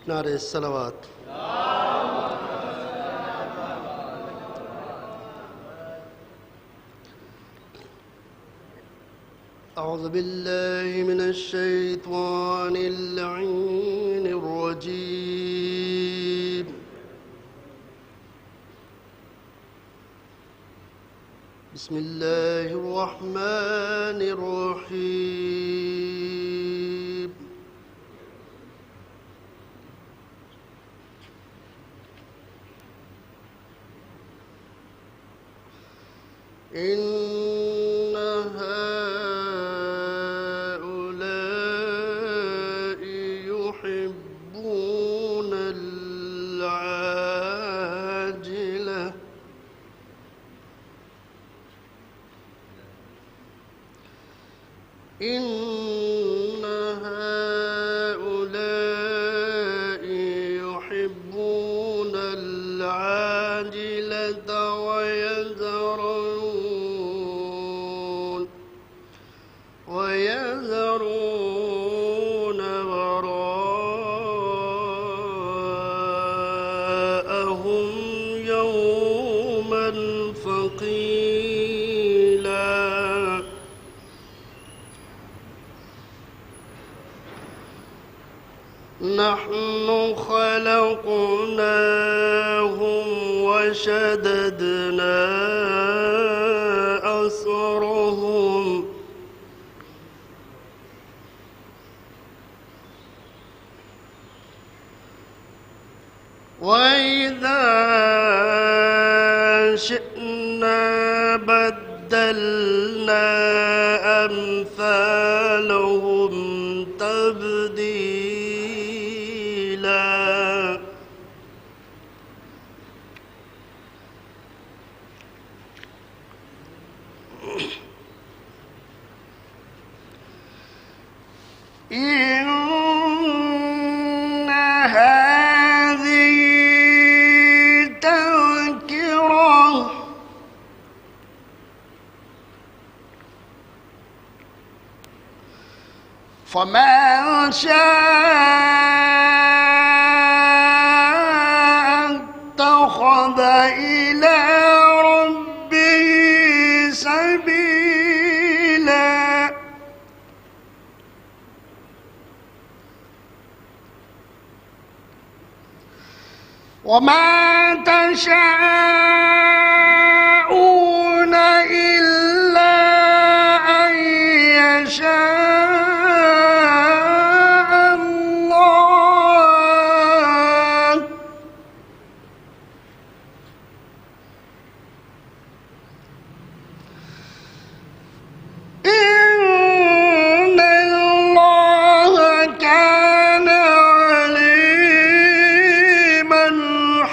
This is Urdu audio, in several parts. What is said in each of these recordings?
نعرہ الصلوات. أعوذ بالله من الشيطان اللعين الرجيم. بسم الله الرحمن الرحيم. إن هؤلاء يحبون العاجلة إن هؤلاء يحبون العاجلة ويذرون وراءهم يوما ثقيلا. نحن خلقناهم وشددنا أسرهم وإذا شئنا بدلنا أمثالهم تبديلا. إن هذه تذكرة فمن شاء اتخذ إلى ربه سبيلا. وما تشاءون إلا أن يشاء الله. إن الله كان عليما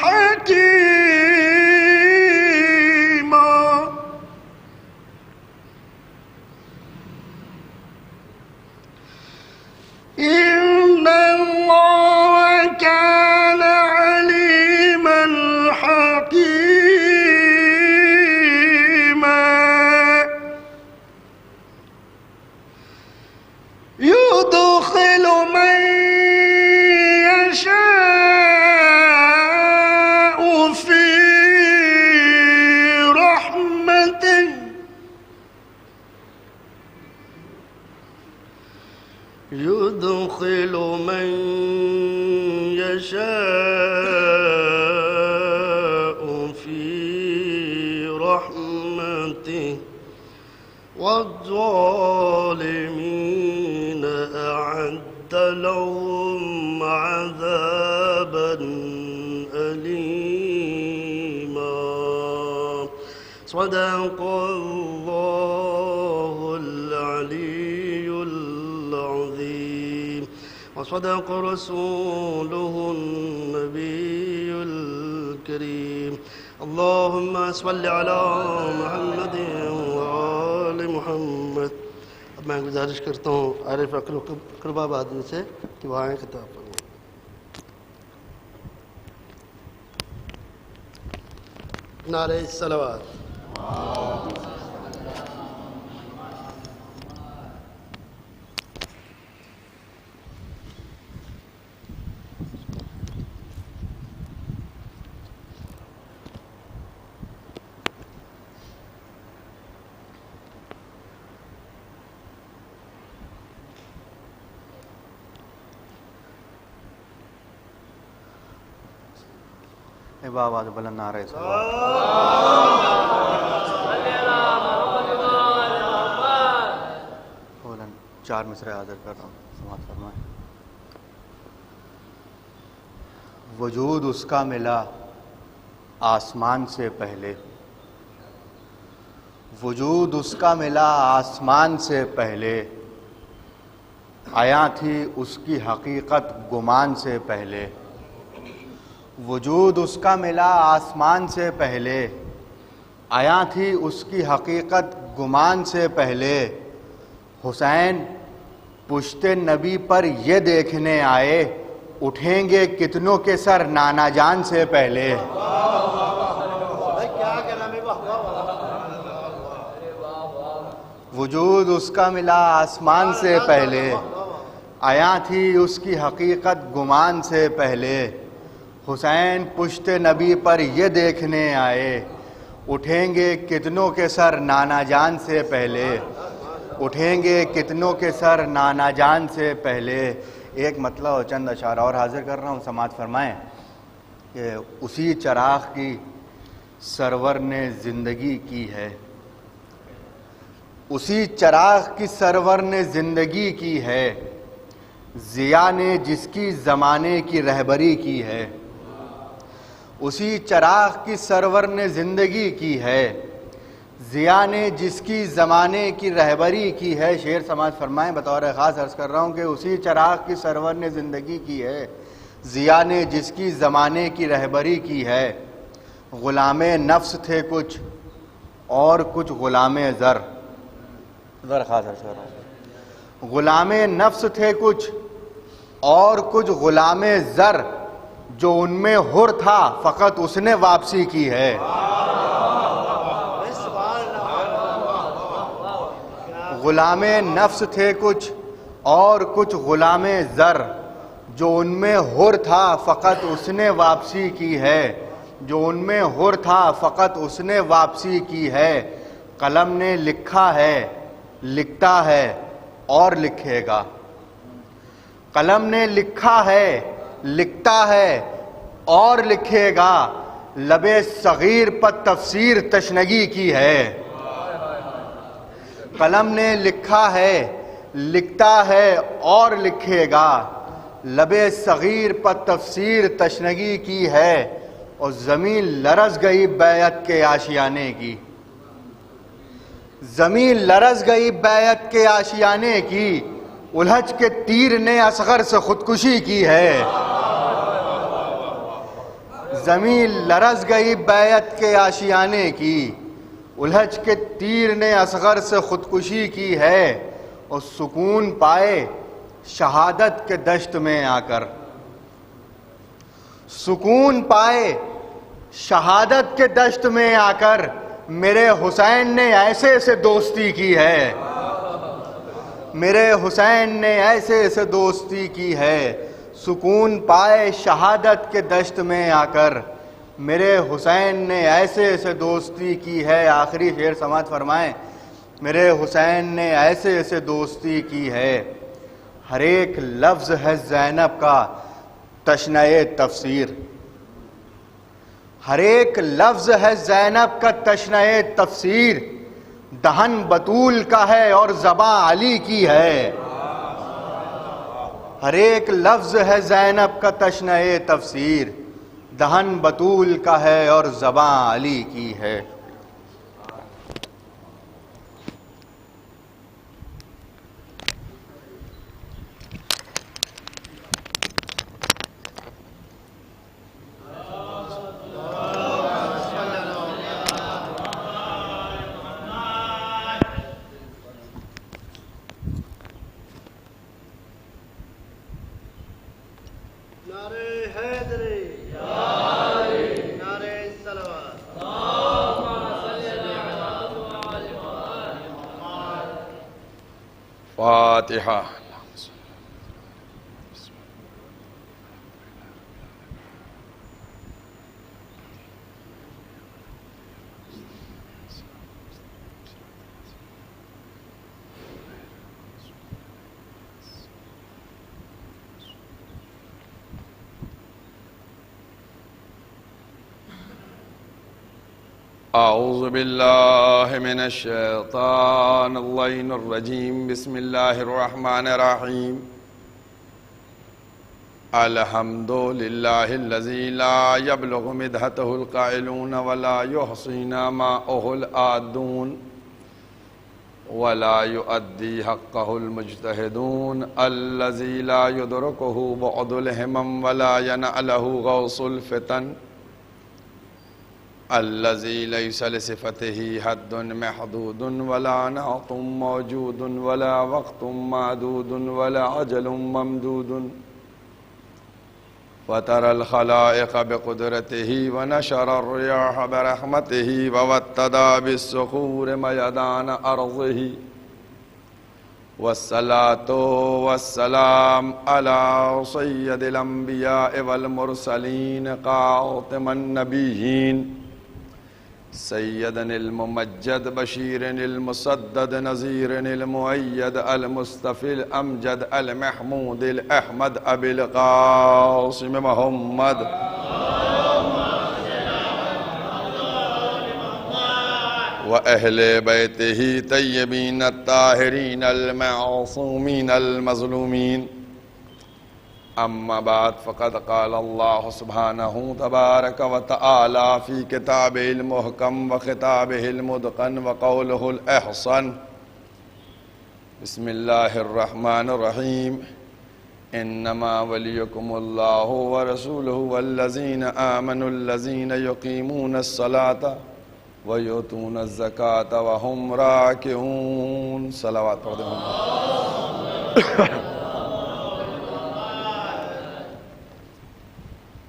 حكيما. إن الله كان عليما حكيما. يدخل من يشاء في رحمته يدخل من يشاء في رحمته والظالمين أعد لهم عذابا أليما. صدق الله العلي العظيم وصدق رسوله النبي الكريم. اللهم صل على محمد وآل محمد. اب میں گزارش کرتا ہوں عارف اقربا آدمی سے کہ وہ آئیں خطاب فرمائیں. نعرہ الصلوات. آواز بلند نعرہ صلوات. فوراً 4 مصرع حاضر کر رہا ہوں، سماعت فرمائیں. وجود اس کا ملا آسمان سے پہلے، وجود اس کا ملا آسمان سے پہلے، آیا تھی اس کی حقیقت گمان سے پہلے. وجود اس کا ملا آسمان سے پہلے، آیا تھی اس کی حقیقت گمان سے پہلے. حسین پشت نبی پر یہ دیکھنے آئے، اٹھیں گے کتنوں کے سر نانا جان سے پہلے. وجود اس کا ملا آسمان سے پہلے، آیا تھی اس کی حقیقت گمان سے پہلے. حسین پشت نبی پر یہ دیکھنے آئے، اٹھیں گے کتنوں کے سر نانا جان سے پہلے، اٹھیں گے کتنوں کے سر نانا جان سے پہلے. ایک مطلب اور چند اشعار اور حاضر کر رہا ہوں، سماعت فرمائیں. کہ اسی چراغ کی سرور نے زندگی کی ہے، اسی چراغ کی سرور نے زندگی کی ہے، ضیاء نے جس کی زمانے کی رہبری کی ہے. اسی چراغ کی سرور نے زندگی کی ہے، ضیاء نے جس کی زمانے کی رہبری کی ہے. شعر سماعت فرمائیں. بطور خاص عرض کر رہا ہوں کہ اسی چراغ کی سرور نے زندگی کی ہے، ضیاء نے جس کی زمانے کی رہبری کی ہے. غلام نفس تھے کچھ اور کچھ غلام زر. خاص عرض کر رہا ہوں، غلام نفس تھے کچھ اور کچھ غلام زر، جو ان میں حر تھا فقط اس نے واپسی کی ہے. غلام نفس تھے کچھ اور کچھ غلام زر، جو ان میں حر تھا فقط اس نے واپسی کی ہے. جو ان میں حر تھا فقط اس نے واپسی کی ہے. قلم نے لکھا ہے، لکھتا ہے اور لکھے گا. قلم نے لکھا ہے، لکھتا ہے اور لکھے گا. لب صغیر پر تفسیر تشنگی کی ہے. قلم نے لکھا ہے، لکھتا ہے اور لکھے گا. لب صغیر پر تفسیر تشنگی کی ہے. اور زمین لرز گئی بیعت کے آشیانے کی. زمین لرز گئی بیعت کے آشیانے کی. الحج کے تیر نے اصغر سے خودکشی کی ہے. زمین لرز گئی بیعت کے آشیانے کی. الحج کے تیر نے اصغر سے خودکشی کی ہے. اور سکون پائے شہادت کے دشت میں آ کر. سکون پائے شہادت کے دشت میں آ کر. میرے حسین نے ایسے سے دوستی کی ہے. میرے حسین نے ایسے سے دوستی کی ہے. سکون پائے شہادت کے دشت میں آ کر. میرے حسین نے ایسے سے دوستی کی ہے. آخری شعر سماعت فرمائیں. میرے حسین نے ایسے سے دوستی کی ہے. ہر ایک لفظ ہے زینب کا تشنئے تفسیر. ہر ایک لفظ ہے زینب کا تشنئے تفسیر. دہن بطول کا ہے اور زباں علی کی ہے. ہر ایک لفظ ہے زینب کا تشنئے تفسیر. دہن بطول کا ہے اور زباں علی کی ہے. فاتحہ. اعوذ باللہ من الشیطان اللعین الرجیم بسم اللہ الرحمن الرحیم الحمد للہ الذی لا یبلغ مدحتہ القائلون ولا یحصین ماءہ العادون ولا یؤدی حقہ المجتہدون الذی لا یدرکہ بعد الہمم ولا ینعلہ غوث الفتن الذي ليس لصفته حد محدود ولا نعت موجود ولا وقت معدود ولا عجل ممدود فترى الخلائق بقدرته ونشر الرياح برحمته ووتدى بالصخور ميدان أرضه والصلاة والسلام على سيد الأنبياء والمرسلين قاطم النبيين سيدنا الممجد بشير المسدد نذير المؤيد المصطفى الأمجد المحمود الأحمد أبي القاسم محمد وأهل بيته طيبين الطاهرين المعصومين المظلومين أما بعد فقد قال الله سبحانه تبارك وتعالى في كتابه المحكم وخطابه المتقن وقوله الأحسن بسم الله الرحمن الرحيم إنما وليكم الله ورسوله والذين آمنوا الذين يقيمون الصلاة ويؤتون الزكاة وهم راكعون صلوات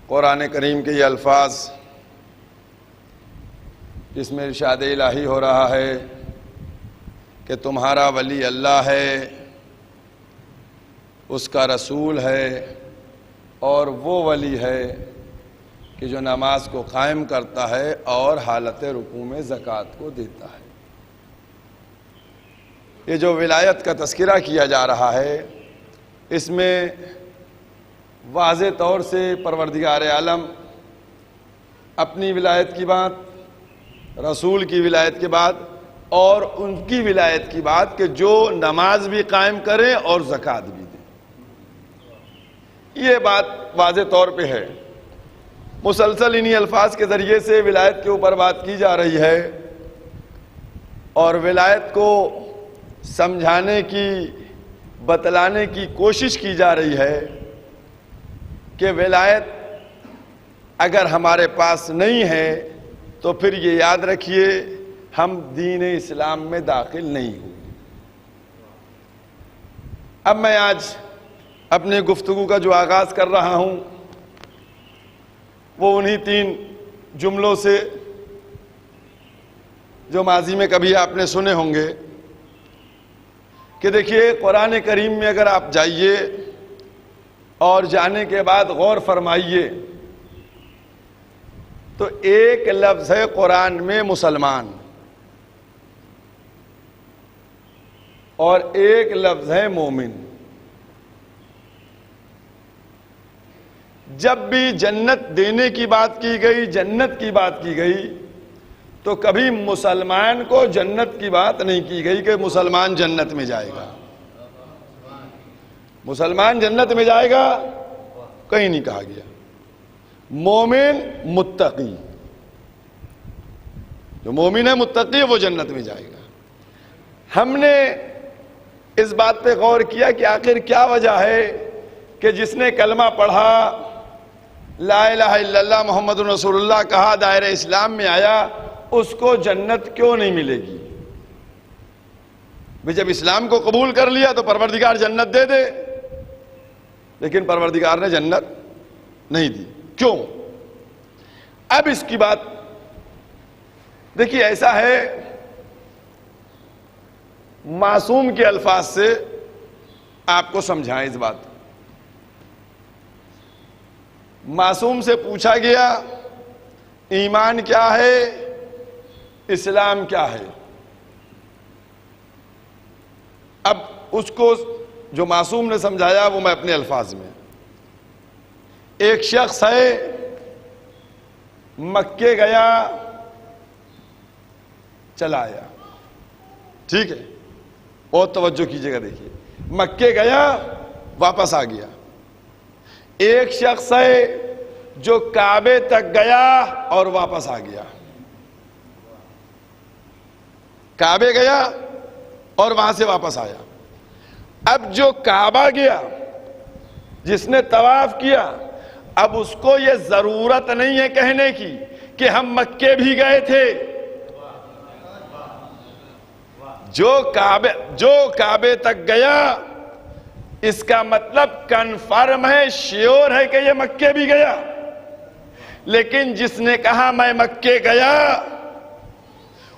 قرآن کریم کے یہ الفاظ جس میں ارشاد الہی ہو رہا ہے کہ تمہارا ولی اللہ ہے، اس کا رسول ہے، اور وہ ولی ہے کہ جو نماز کو قائم کرتا ہے اور حالت رکوع میں زکوٰۃ کو دیتا ہے۔ یہ جو ولایت کا تذکرہ کیا جا رہا ہے، اس میں واضح طور سے پروردگار عالم اپنی ولایت کی بات، رسول کی ولایت کے بعد اور ان کی ولایت کی بات کہ جو نماز بھی قائم کریں اور زکوٰۃ بھی دیں، یہ بات واضح طور پہ ہے۔ مسلسل انہی الفاظ کے ذریعے سے ولایت کے اوپر بات کی جا رہی ہے اور ولایت کو سمجھانے کی، بتلانے کی کوشش کی جا رہی ہے کہ ولایت اگر ہمارے پاس نہیں ہے تو پھر یہ یاد رکھیے ہم دین اسلام میں داخل نہیں ہوئے۔ اب میں آج اپنے گفتگو کا جو آغاز کر رہا ہوں وہ انہی 3 جملوں سے جو ماضی میں کبھی آپ نے سنے ہوں گے کہ دیکھیے قرآن کریم میں اگر آپ جائیے اور جانے کے بعد غور فرمائیے تو ایک لفظ ہے قرآن میں مسلمان اور ایک لفظ ہے مومن۔ جب بھی جنت دینے کی بات کی گئی، جنت کی بات کی گئی، تو کبھی مسلمان کو جنت کی بات نہیں کی گئی کہ مسلمان جنت میں جائے گا، مسلمان جنت میں جائے گا کہیں نہیں کہا گیا۔ مومن متقی، جو مومن ہے متقی وہ جنت میں جائے گا۔ ہم نے اس بات پہ غور کیا کہ آخر کیا وجہ ہے کہ جس نے کلمہ پڑھا، لا الہ الا اللہ محمد رسول اللہ کہا، دائرہ اسلام میں آیا، اس کو جنت کیوں نہیں ملے گی؟ جب اسلام کو قبول کر لیا تو پروردگار جنت دے دے، لیکن پروردگار نے جنت نہیں دی، کیوں؟ اب اس کی بات دیکھیے، ایسا ہے معصوم کے الفاظ سے آپ کو سمجھائیں اس بات۔ معصوم سے پوچھا گیا ایمان کیا ہے، اسلام کیا ہے؟ اب اس کو جو معصوم نے سمجھایا وہ میں اپنے الفاظ میں، ایک شخص ہے مکے گیا، چلا آیا. ٹھیک ہے, اور توجہ کیجئے گا. دیکھیے, مکے گیا واپس آ گیا. ایک شخص ہے جو کعبے تک گیا اور واپس آ گیا. کعبے گیا اور وہاں سے واپس آیا. اب جو کعبہ گیا, جس نے طواف کیا, اب اس کو یہ ضرورت نہیں ہے کہنے کی کہ ہم مکے بھی گئے تھے. جو کعبے تک گیا, اس کا مطلب کنفرم ہے, شیور ہے کہ یہ مکے بھی گیا. لیکن جس نے کہا میں مکے گیا,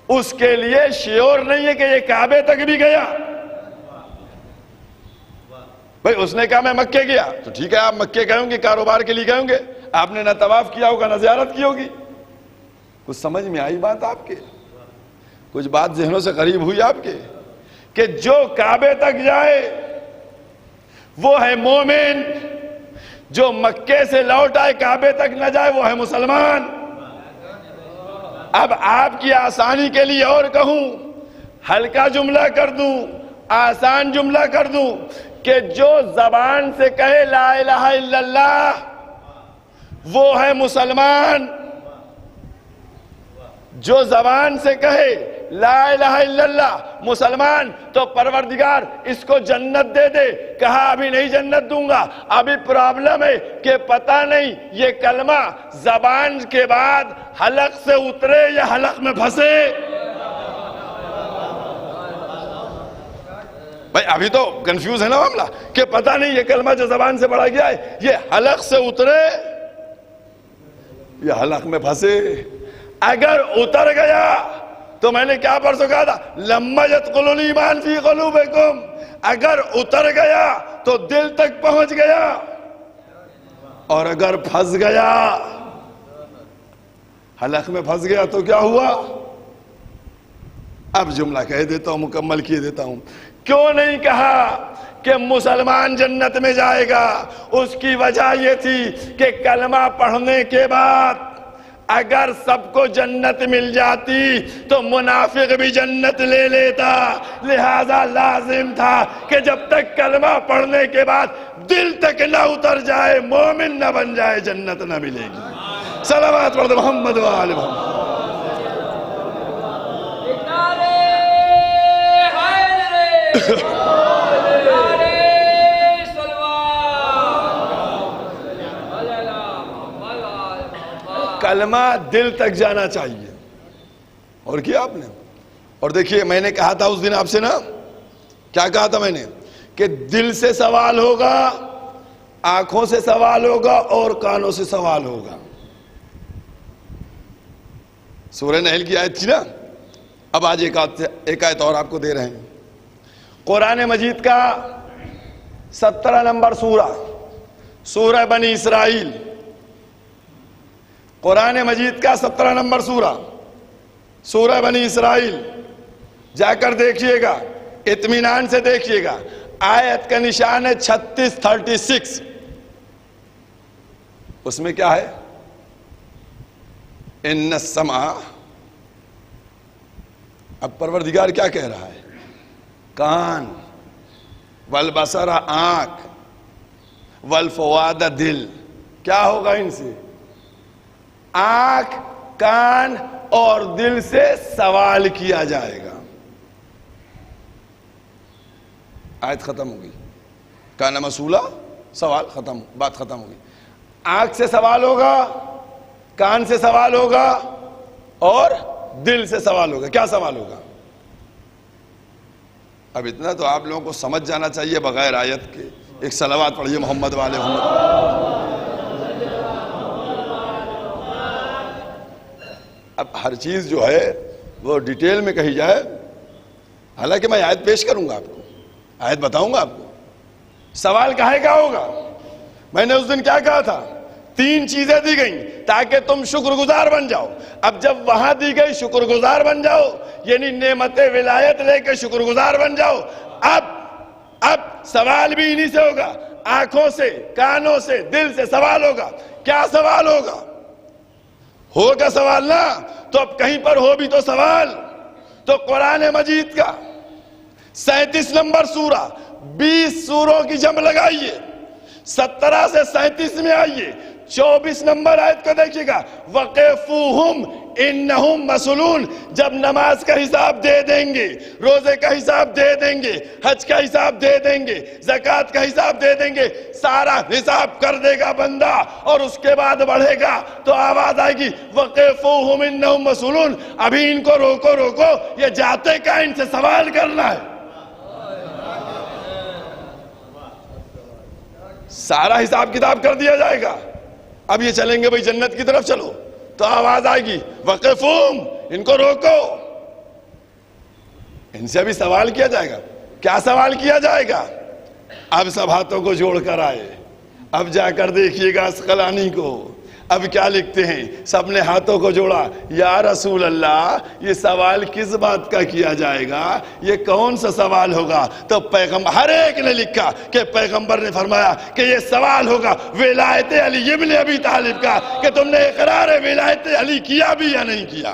اس کے لیے شیور نہیں ہے کہ یہ کعبے تک بھی گیا. بھئی اس نے کہا میں مکے گیا, تو ٹھیک ہے, آپ مکے گئے ہوں گے, کاروبار کے لیے گئے ہوں گے, آپ نے نہ طواف کیا ہوگا نہ زیارت کی ہوگی. کچھ سمجھ میں آئی بات آپ کے؟ کچھ بات ذہنوں سے قریب ہوئی آپ کے؟ کہ جو کعبے تک جائے وہ ہے مومن, جو مکے سے لوٹ آئے کعبے تک نہ جائے وہ ہے مسلمان. اب آپ کی آسانی کے لیے اور کہوں, ہلکا جملہ کر دوں, آسان جملہ کر دوں, کہ جو زبان سے کہے لا الہ الا اللہ وہ ہے مسلمان. جو زبان سے کہے لا الہ الا اللہ مسلمان, تو پروردگار اس کو جنت دے دے. کہا ابھی نہیں جنت دوں گا, ابھی پرابلم ہے کہ پتہ نہیں یہ کلمہ زبان کے بعد حلق سے اترے یا حلق میں پھنسے. بھائی ابھی تو کنفیوز ہے نا معاملہ, کہ پتہ نہیں یہ کلمہ جو زبان سے پڑھا گیا ہے یہ حلق سے اترے یا حلق میں پھنسے. اگر اتر گیا تو میں نے کیا پرسوں کہا تھا, لما يدخل الایمان فی قلوبکم, اگر اتر گیا تو دل تک پہنچ گیا, اور اگر پھنس گیا, حلق میں پھنس گیا تو کیا ہوا؟ اب جملہ کہہ دیتا ہوں, مکمل کیے دیتا ہوں. کیوں نہیں کہا کہ مسلمان جنت میں جائے گا؟ اس کی وجہ یہ تھی کہ کلمہ پڑھنے کے بعد اگر سب کو جنت مل جاتی تو منافق بھی جنت لے لیتا. لہذا لازم تھا کہ جب تک کلمہ پڑھنے کے بعد دل تک نہ اتر جائے, مومن نہ بن جائے, جنت نہ ملے گی. صلوات پڑھ دو محمد و آل محمد. کلمہ دل تک جانا چاہیے. اور کیا آپ نے, اور دیکھیے میں نے کہا تھا اس دن آپ سے نا, کیا کہا تھا میں نے, کہ دل سے سوال ہوگا, آنکھوں سے سوال ہوگا اور کانوں سے سوال ہوگا. سورہ نحل کی آیت تھی نا. اب آج ایک آیت اور آپ کو دے رہے ہیں. قرآن مجید کا 17 نمبر سورہ بنی اسرائیل. قرآن مجید کا 17 نمبر سورہ بنی اسرائیل. جا کر دیکھیے گا, اطمینان سے دیکھیے گا. آیت کا نشان ہے 36 اس میں کیا ہے؟ ان السمع. اب پروردگار کیا کہہ رہا ہے؟ کان, والبصر آنکھ, والفؤاد دل. کیا ہوگا ان سے؟ آنکھ, کان اور دل سے سوال کیا جائے گا. آیت ختم ہوگی. کانا مسئولہ, سوال ختم, بات ختم ہوگی. آنکھ سے سوال ہوگا, کان سے سوال ہوگا اور دل سے سوال ہوگا. کیا سوال ہوگا؟ اب اتنا تو آپ لوگوں کو سمجھ جانا چاہیے بغیر آیت کے. ایک صلوات پڑھیے محمد والے محمد. اب ہر چیز جو ہے وہ ڈیٹیل میں کہی جائے, حالانکہ میں آیت پیش کروں گا آپ کو, آیت بتاؤں گا آپ کو. سوال کہے کا ہوگا؟ میں نے اس دن کیا کہا تھا؟ 3 چیزیں دی گئیں تاکہ تم شکر گزار بن جاؤ. اب جب وہاں دی گئی شکر گزار بن جاؤ, یعنی نعمت ولایت لے کے شکر گزار بن جاؤ. اب سوال بھی انہی سے ہوگا, آنکھوں سے, کانوں سے, دل سے سوال ہوگا. کیا سوال ہوگا؟ ہوگا سوال نا, تو اب کہیں پر ہو بھی تو سوال. تو قرآن مجید کا 37 نمبر سورہ، 20 سوروں کی جمع لگائیے، 17 سے 37 میں آئیے، 24 نمبر آیت کو دیکھیے گا، وَقِفُوهُمْ إِنَّهُمْ مَسْئُولُونَ. جب نماز کا حساب دے دیں گے، روزے کا حساب دے دیں گے، حج کا حساب دے دیں گے، زکوٰۃ کا حساب دے دیں گے، سارا حساب کر دے گا بندہ، اور اس کے بعد بڑھے گا تو آواز آئے گی وَقِفُوهُمْ إِنَّهُمْ مَسْئُولُونَ. ابھی ان کو روکو روکو، یہ جاتے کا ان سے سوال کرنا ہے. سارا حساب کتاب کر دیا جائے گا. اب یہ چلیں گے بھئی جنت کی طرف چلو، تو آواز آئے گی وقفوم، ان کو روکو. ان سے ابھی سوال کیا جائے گا. کیا سوال کیا جائے گا؟ اب سب ہاتھوں کو جوڑ کر آئے. اب جا کر دیکھیے گا اسقلانی کو، اب کیا لکھتے ہیں؟ سب نے ہاتھوں کو جوڑا، یا رسول اللہ یہ سوال کس بات کا کیا جائے گا؟ یہ کون سا سوال ہوگا؟ تو پیغمبر ہر ایک نے لکھا کہ پیغمبر نے فرمایا کہ یہ سوال ہوگا ولایت علی ابن ابی طالب کا، کہ تم نے اقرار ولایت علی کیا بھی یا نہیں کیا.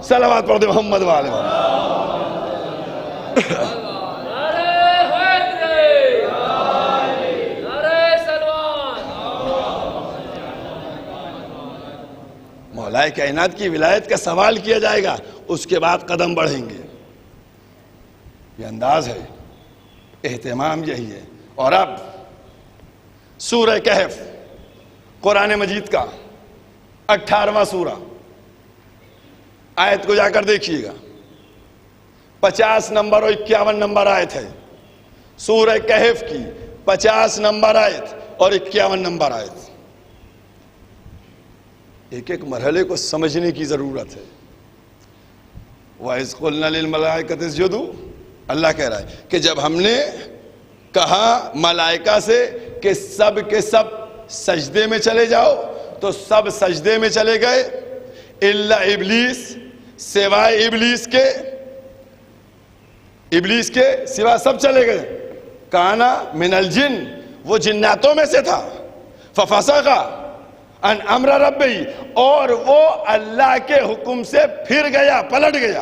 صلوات پڑھ دے محمد والے. مولا کائنات کی ولایت کا سوال کیا جائے گا، اس کے بعد قدم بڑھیں گے. یہ انداز ہے، اہتمام یہی ہے. اور اب سورہ کہف، قرآن مجید کا 18واں سورہ، آیت کو جا کر دیکھیے گا. 50 نمبر اور 51 نمبر آیت ہے. سورہ کہف کی 50 نمبر آیت اور 51 نمبر آیت. ایک ایک مرحلے کو سمجھنے کی ضرورت ہے. وَإِذْ قُلْنَا لِلْمَلَائِكَةِ اسْجُدُوا، اللہ کہہ رہا ہے کہ جب ہم نے کہا ملائکہ سے کہ سب کے سب سجدے میں چلے جاؤ، تو سب سجدے میں چلے گئے، الا ابلیس، سوائے ابلیس کے سوا سب چلے گئے. کانا من الجن، وہ جناتوں میں سے تھا. ففسق ان امر ربی، اور وہ اللہ کے حکم سے پھر گیا، پلٹ گیا.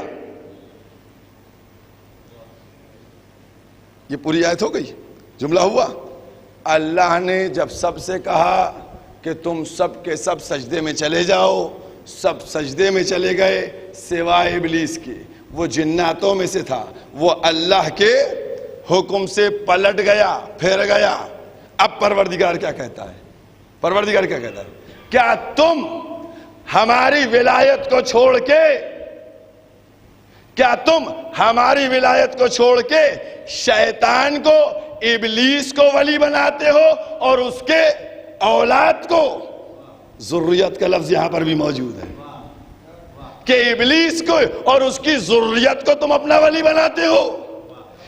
یہ پوری آیت ہو گئی، جملہ ہوا. اللہ نے جب سب سے کہا کہ تم سب کے سب سجدے میں چلے جاؤ، سب سجدے میں چلے گئے سوائے ابلیس کے، وہ جناتوں میں سے تھا، وہ اللہ کے حکم سے پلٹ گیا، پھر گیا. اب پروردگار کیا کہتا ہے؟ پروردگار کیا کہتا ہے؟ کیا تم ہماری ولایت کو چھوڑ کے، کیا تم ہماری ولایت کو چھوڑ کے شیطان کو، ابلیس کو ولی بناتے ہو، اور اس کے اولاد کو؟ ذریت کا لفظ یہاں پر بھی موجود ہے کہ ابلیس کو اور اس کی ذریت کو تم اپنا ولی بناتے ہو.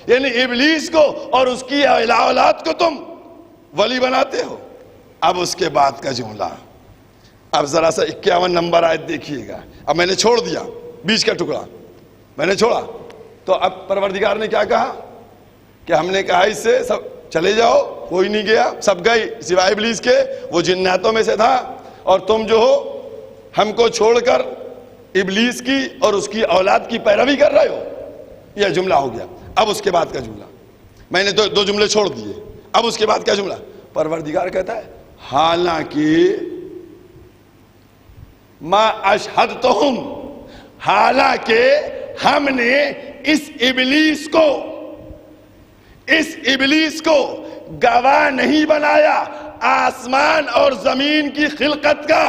یعنی ابلیس کو اور اس کی اولاد کو تم ولی بناتے ہو. اب اس کے بعد کا جملہ، اب ذرا سا 51 نمبر آیت دیکھیے گا. اب میں نے چھوڑ دیا بیچ کا ٹکڑا، میں نے چھوڑا، تو اب پروردگار نے کیا کہا کہ ہم نے کہا اس سے سب چلے جاؤ، کوئی نہیں گیا، سب گئے سوائے ابلیس کے، وہ جناتوں میں سے تھا، اور تم جو ہو ہم کو چھوڑ کر ابلیس کی اور اس کی اولاد کی پیروی کر رہے ہو. یہ جملہ ہو گیا. اب اس کے بعد کا جملہ، میں نے دو جملے چھوڑ دیے. اب اس کے بعد کا جملہ، پروردگار کہتا ہے حالانکہ ما اشہدتہم، حالانکہ ہم نے اس ابلیس کو گواہ نہیں بنایا آسمان اور زمین کی خلقت کا.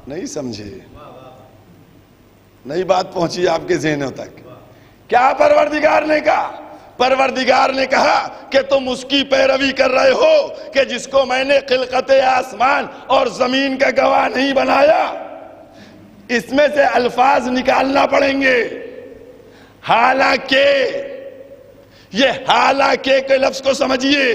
نہیں سمجھے؟ نہیں بات پہنچی آپ کے ذہنوں تک. کیا پروردگار نے کہا؟ پروردگار نے کہا کہ تم اس کی پیروی کر رہے ہو کہ جس کو میں نے خلقت آسمان اور زمین کا گواہ نہیں بنایا. اس میں سے الفاظ نکالنا پڑیں گے. حالانکہ، یہ حالانکہ کے لفظ کو سمجھیے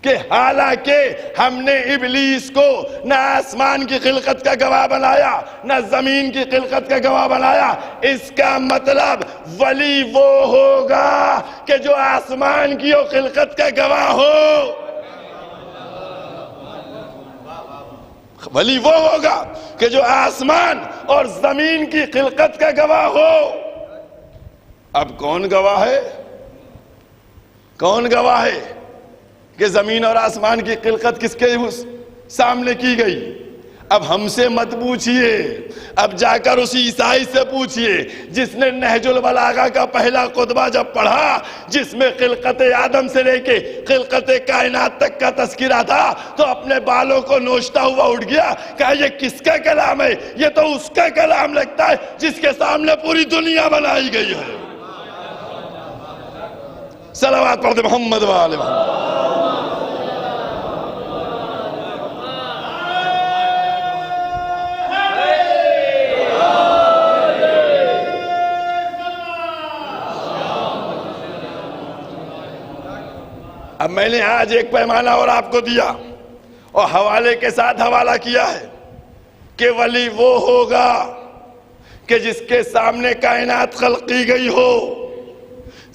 کہ حالانکہ ہم نے ابلیس کو نہ آسمان کی خلقت کا گواہ بنایا نہ زمین کی خلقت کا گواہ بنایا. اس کا مطلب ولی وہ ہوگا کہ جو آسمان کی اور خلقت کا گواہ ہو. ولی وہ ہوگا کہ جو آسمان اور زمین کی خلقت کا گواہ ہو. اب کون گواہ ہے؟ کون گواہ ہے کہ زمین اور آسمان کی خلقت کس کے سامنے کی گئی؟ اب ہم سے مت پوچھئے، اب جا کر اسی عیسائی سے پوچھئے جس نے نہج البلاغہ کا پہلا خطبہ جب پڑھا، جس میں خلقت آدم سے لے کے خلقت کائنات تک کا تذکرہ تھا، تو اپنے بالوں کو نوچتا ہوا اٹھ گیا. کہا یہ کس کا کلام ہے؟ یہ تو اس کا کلام لگتا ہے جس کے سامنے پوری دنیا بنائی گئی ہے. صلوات پڑھ دے محمد و آل محمد. اب میں نے آج ایک پیمانہ اور آپ کو دیا اور حوالے کے ساتھ حوالہ کیا ہے کہ ولی وہ ہوگا کہ جس کے سامنے کائنات خلق کی گئی ہو،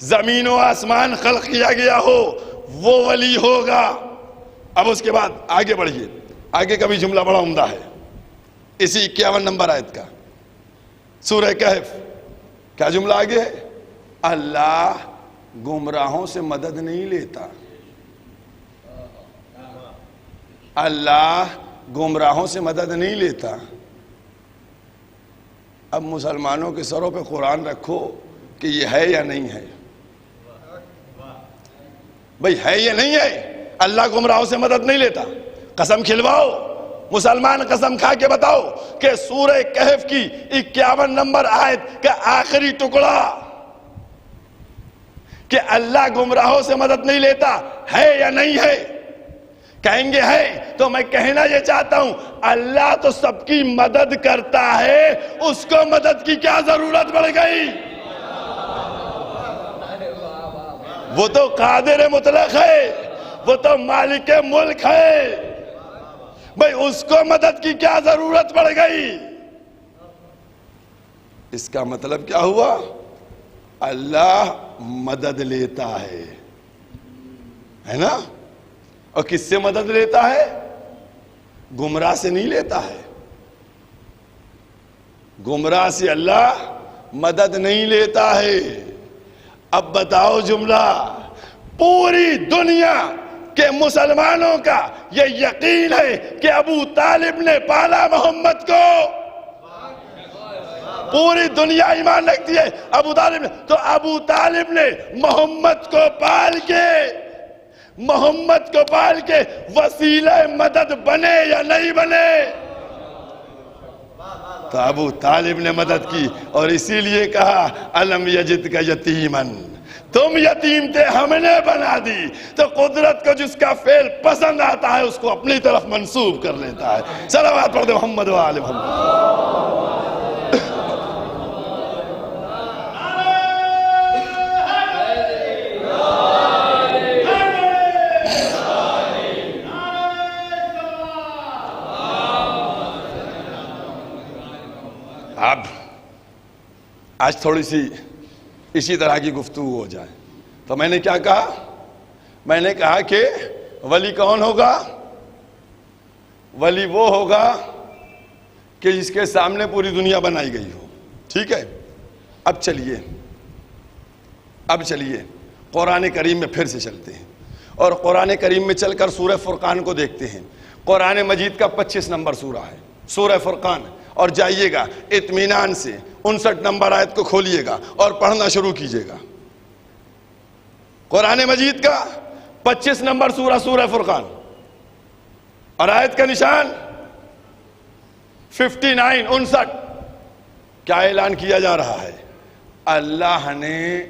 زمین و آسمان خلق کیا گیا ہو، وہ ولی ہوگا. اب اس کے بعد آگے بڑھیے. آگے کا بھی جملہ بڑا عمدہ ہے، اسی 51 نمبر آیت کا، سورہ کہف. کیا جملہ آگے ہے؟ اللہ گمراہوں سے مدد نہیں لیتا. اللہ گمراہوں سے مدد نہیں لیتا. اب مسلمانوں کے سروں پہ قرآن رکھو کہ یہ ہے یا نہیں ہے. بھئی ہے یا نہیں ہے؟ اللہ گمراہوں سے مدد نہیں لیتا. قسم کھلواؤ، مسلمان قسم کھا کے بتاؤ کہ سورہ کہف کی 51 نمبر آیت کا آخری ٹکڑا کہ اللہ گمراہوں سے مدد نہیں لیتا ہے یا نہیں ہے؟ کہیں گے ہے تو میں کہنا یہ چاہتا ہوں اللہ تو سب کی مدد کرتا ہے، اس کو مدد کی کیا ضرورت پڑ گئی؟ وہ تو قادر مطلق ہے، وہ تو مالک ملک ہے. بھئی اس کو مدد کی کیا ضرورت پڑ گئی؟ اس کا مطلب کیا ہوا؟ اللہ مدد لیتا ہے نا؟ اور کس سے مدد لیتا ہے؟ گمراہ سے نہیں لیتا ہے. گمراہ سے اللہ مدد نہیں لیتا ہے. اب بتاؤ جملہ، پوری دنیا کے مسلمانوں کا یہ یقین ہے کہ ابو طالب نے پالا محمد کو. پوری دنیا ایمان رکھتی ہے ابو طالب نے، تو ابو طالب نے محمد کو پال کے وسیلہ مدد بنے یا نہیں بنے؟ تو ابو طالب نے مدد کی، اور اسی لیے کہا الم یجدک یتیمن، تم یتیم تھے ہم نے بنا دی. تو قدرت کو جس کا فعل پسند آتا ہے اس کو اپنی طرف منسوب کر لیتا ہے. صلوات پڑھ دے محمد و آل محمد. اب آج تھوڑی سی اسی طرح کی گفتگو ہو جائے. تو میں نے کیا کہا؟ میں نے کہا کہ ولی کون ہوگا؟ ولی وہ ہوگا کہ جس کے سامنے پوری دنیا بنائی گئی ہو. ٹھیک ہے؟ اب چلیے قرآن کریم میں پھر سے چلتے ہیں اور قرآن کریم میں چل کر سورہ فرقان کو دیکھتے ہیں. قرآن مجید کا 25 نمبر سورہ ہے سورہ فرقان. اور جائیے گا اطمینان سے 59 نمبر آیت کو کھولیے گا اور پڑھنا شروع کیجیے گا. قرآن مجید کا 25 نمبر سورہ سورہ فرقان اور آیت کا نشان 59 59. کیا اعلان کیا جا رہا ہے؟ اللہ نے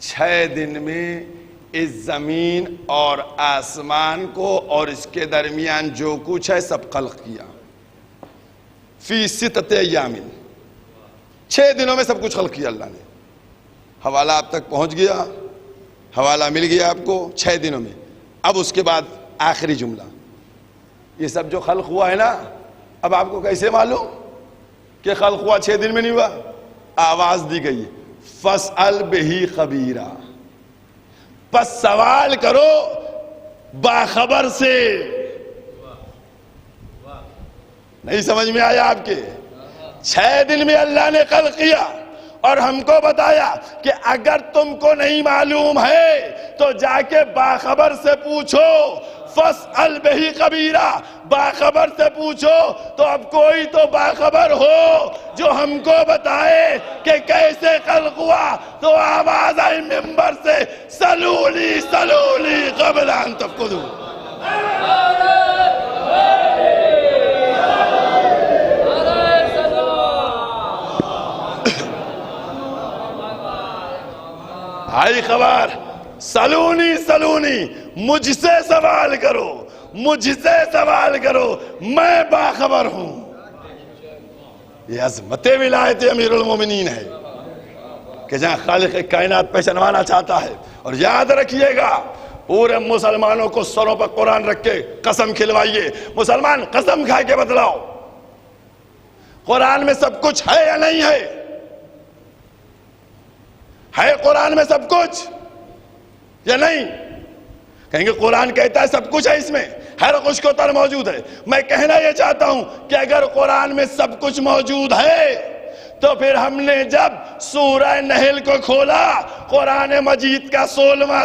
6 دن میں اس زمین اور آسمان کو اور اس کے درمیان جو کچھ ہے سب خلق کیا. فی 6 ایام، 6 دنوں میں سب کچھ خلق کیا اللہ نے. حوالہ آپ تک پہنچ گیا، حوالہ مل گیا آپ کو 6 دنوں میں. اب اس کے بعد آخری جملہ، یہ سب جو خلق ہوا ہے نا، اب آپ کو کیسے معلوم کہ خلق ہوا 6 دن میں نہیں ہوا؟ آواز دی گئی فَاسْأَلْ بِهِ خَبِيرًا، پس سوال کرو باخبر سے. نہیں سمجھ میں آیا آپ کے؟ 6 دن میں اللہ نے خلق کیا اور ہم کو بتایا کہ اگر تم کو نہیں معلوم ہے تو جا کے باخبر سے پوچھو، فَاسْأَلْ بِهِ خَبِيرًا، باخبر سے پوچھو۔ تو اب کوئی تو باخبر ہو جو ہم کو بتائے کہ کیسے خلق ہوا۔ تو آواز آئی ممبر سے، سلونی سلونی قبل ان تفقدوا۔ آئی خبر، سلونی سلونی، مجھ سے سوال کرو، مجھ سے سوال کرو، میں باخبر ہوں۔ یہ عظمت ولایت امیر المومنین ہے کہ جہاں خالق کائنات پہچانوانا چاہتا ہے۔ اور یاد رکھیے گا، پورے مسلمانوں کو سروں پر قرآن رکھ کے قسم کھلوائیے، مسلمان قسم کھا کے بتلاؤ قرآن میں سب کچھ ہے یا نہیں ہے؟ ہے قرآن میں سب کچھ یا نہیں؟ کہیں گے قرآن کہتا ہے سب کچھ ہے، اس میں ہر خوش کو تر موجود ہے۔ میں کہنا یہ چاہتا ہوں کہ اگر قرآن میں سب کچھ موجود ہے تو پھر ہم نے جب سورہ نحل کو کھولا، قرآن مجید کا 16واں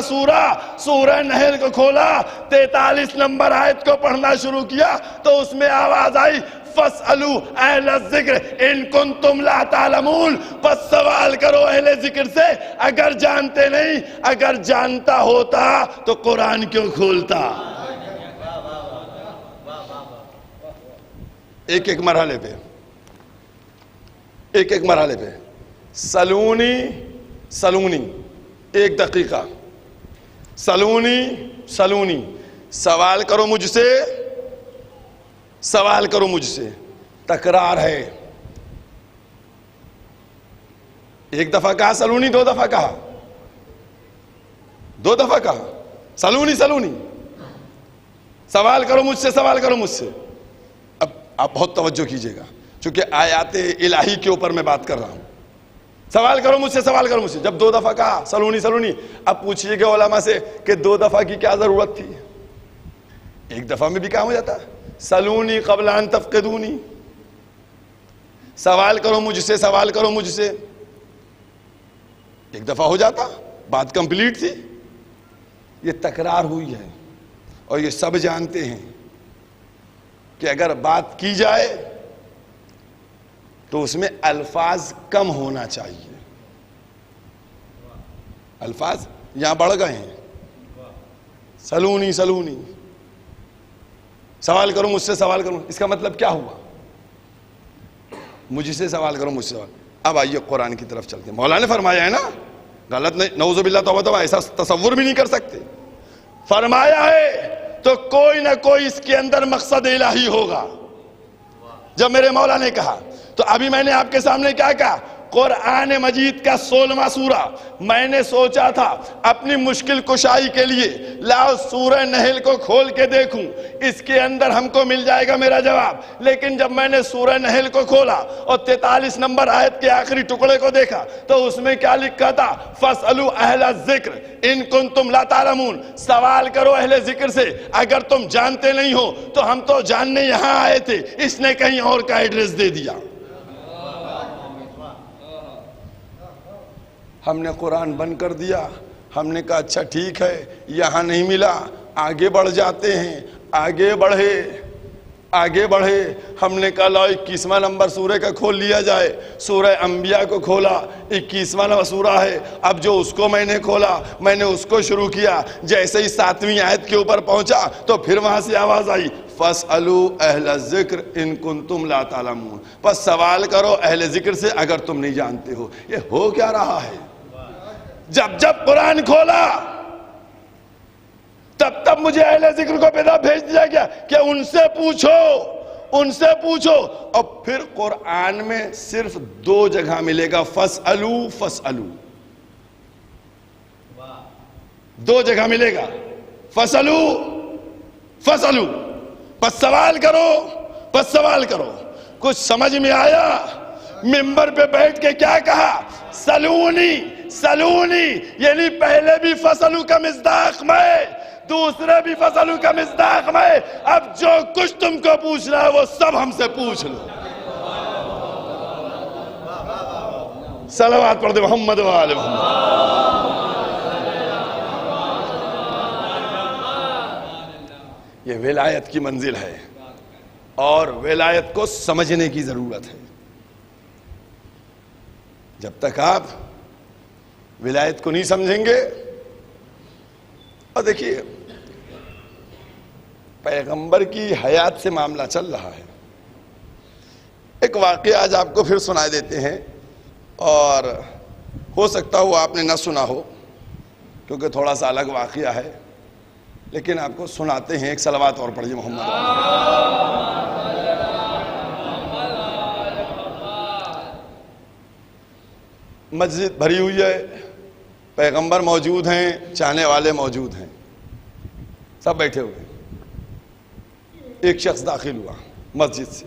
سورہ نحل کو کھولا، 43 نمبر آیت کو پڑھنا شروع کیا تو اس میں آواز آئی، فَاسْأَلُوا اہل الذکر ان کنتم لا تعلمون، پس سوال کرو اہل ذکر سے اگر جانتے نہیں۔ اگر جانتا ہوتا تو قرآن کیوں کھولتا؟ ایک ایک مرحلے پہ، ایک ایک مرحلے پہ، سلونی سلونی، 1 دقیقہ، سلونی سلونی، سوال کرو مجھ سے، سوال کرو مجھ سے، تکرار ہے۔ 1 دفعہ کہا سلونی، 2 دفعہ کہا، 2 دفعہ کہا سلونی سلونی، سوال کرو مجھ سے، سوال کرو مجھ سے۔ اب آپ بہت توجہ کیجئے گا چونکہ آیات الہی کے اوپر میں بات کر رہا ہوں۔ سوال کرو مجھ سے، سوال کرو مجھ سے۔ جب 2 دفعہ کہا سلونی سلونی، اب پوچھئے گا علماء سے کہ 2 دفعہ کی کیا ضرورت تھی؟ 1 دفعہ میں بھی کام ہو جاتا ہے، سلونی قبل ان تفقدونی، سوال کرو مجھ سے، سوال کرو مجھ سے، 1 دفعہ ہو جاتا، بات کمپلیٹ تھی۔ یہ تکرار ہوئی ہے اور یہ سب جانتے ہیں کہ اگر بات کی جائے تو اس میں الفاظ کم ہونا چاہیے۔ الفاظ یہاں بڑھ گئے ہیں، سلونی سلونی، سوال کرو مجھ سے، سوال کرو۔ اس کا مطلب کیا ہوا؟ مجھ سے سوال کرو، مجھ سے سوال۔ اب آئیے قرآن کی طرف چلتے ہیں۔ مولا نے فرمایا ہے نا، غلط نہیں، نعوذ باللہ، توبہ توبہ، ایسا تصور بھی نہیں کر سکتے۔ فرمایا ہے تو کوئی نہ کوئی اس کے اندر مقصد الہی ہوگا۔ جب میرے مولا نے کہا تو ابھی میں نے آپ کے سامنے کیا کہا؟ قرآن مجید کا 16واں سورہ۔ میں نے سوچا تھا اپنی مشکل کشائی کے لیے لاؤ سورہ نحل کو کھول کے دیکھوں، اس کے اندر ہم کو مل جائے گا میرا جواب۔ لیکن جب میں نے سورہ نحل کو کھولا اور 43 نمبر آیت کے آخری ٹکڑے کو دیکھا تو اس میں کیا لکھا تھا؟ فَاسْأَلُوا اہل الذکر ان کنتم لا تعلمون، سوال کرو اہل ذکر سے اگر تم جانتے نہیں ہو۔ تو ہم تو جاننے یہاں آئے تھے، اس نے کہیں اور کا ایڈریس دے دیا۔ ہم نے قرآن بند کر دیا، ہم نے کہا اچھا ٹھیک ہے، یہاں نہیں ملا، آگے بڑھ جاتے ہیں۔ آگے بڑھے، آگے بڑھے، ہم نے کہا لاؤ 21واں نمبر سورہ کا کھول لیا جائے۔ سورہ انبیاء کو کھولا، 21واں نمبر سورہ ہے۔ اب جو اس کو میں نے کھولا، میں نے اس کو شروع کیا۔ جیسے ہی 7ویں آیت کے اوپر پہنچا تو پھر وہاں سے آواز آئی، فَاسْأَلُوا اہل الذکر ان کنتم لا تعلمون، پس سوال کرو اہل ذکر سے اگر تم نہیں جانتے ہو۔ یہ ہو کیا رہا ہے؟ جب قرآن کھولا تب مجھے اہل ذکر کو پیدا بھیج دیا گیا کہ ان سے پوچھو، ان سے پوچھو۔ اور پھر قرآن میں صرف 2 جگہ ملے گا فَاسْأَلُوا فَاسْأَلُوا، 2 جگہ ملے گا فَاسْأَلُوا فَاسْأَلُوا، پس سوال کرو، پس سوال کرو۔ کچھ سمجھ میں آیا؟ ممبر پہ بیٹھ کے کیا کہا؟ سلونی سلونی، یعنی پہلے بھی فَاسْأَلُوا کا مصداق میں، دوسرے بھی فضلوں کا مصداق میں، اب جو کچھ تم کو پوچھنا ہے وہ سب ہم سے پوچھ لو. صلوات پڑھ دے محمد و آل محمد. یہ ولایت کی منزل ہے اور ولایت کو سمجھنے کی ضرورت ہے. جب تک آپ ولایت کو نہیں سمجھیں گے. اور دیکھیے پیغمبر کی حیات سے معاملہ چل رہا ہے. ایک واقعہ آج آپ کو پھر سنائے دیتے ہیں، اور ہو سکتا ہو آپ نے نہ سنا ہو کیونکہ تھوڑا سا الگ واقعہ ہے، لیکن آپ کو سناتے ہیں. ایک صلوات اور پڑھیے محمد. مسجد بھری ہوئی ہے، پیغمبر موجود ہیں، چاہنے والے موجود ہیں، سب بیٹھے ہوئے. ایک شخص داخل ہوا مسجد سے،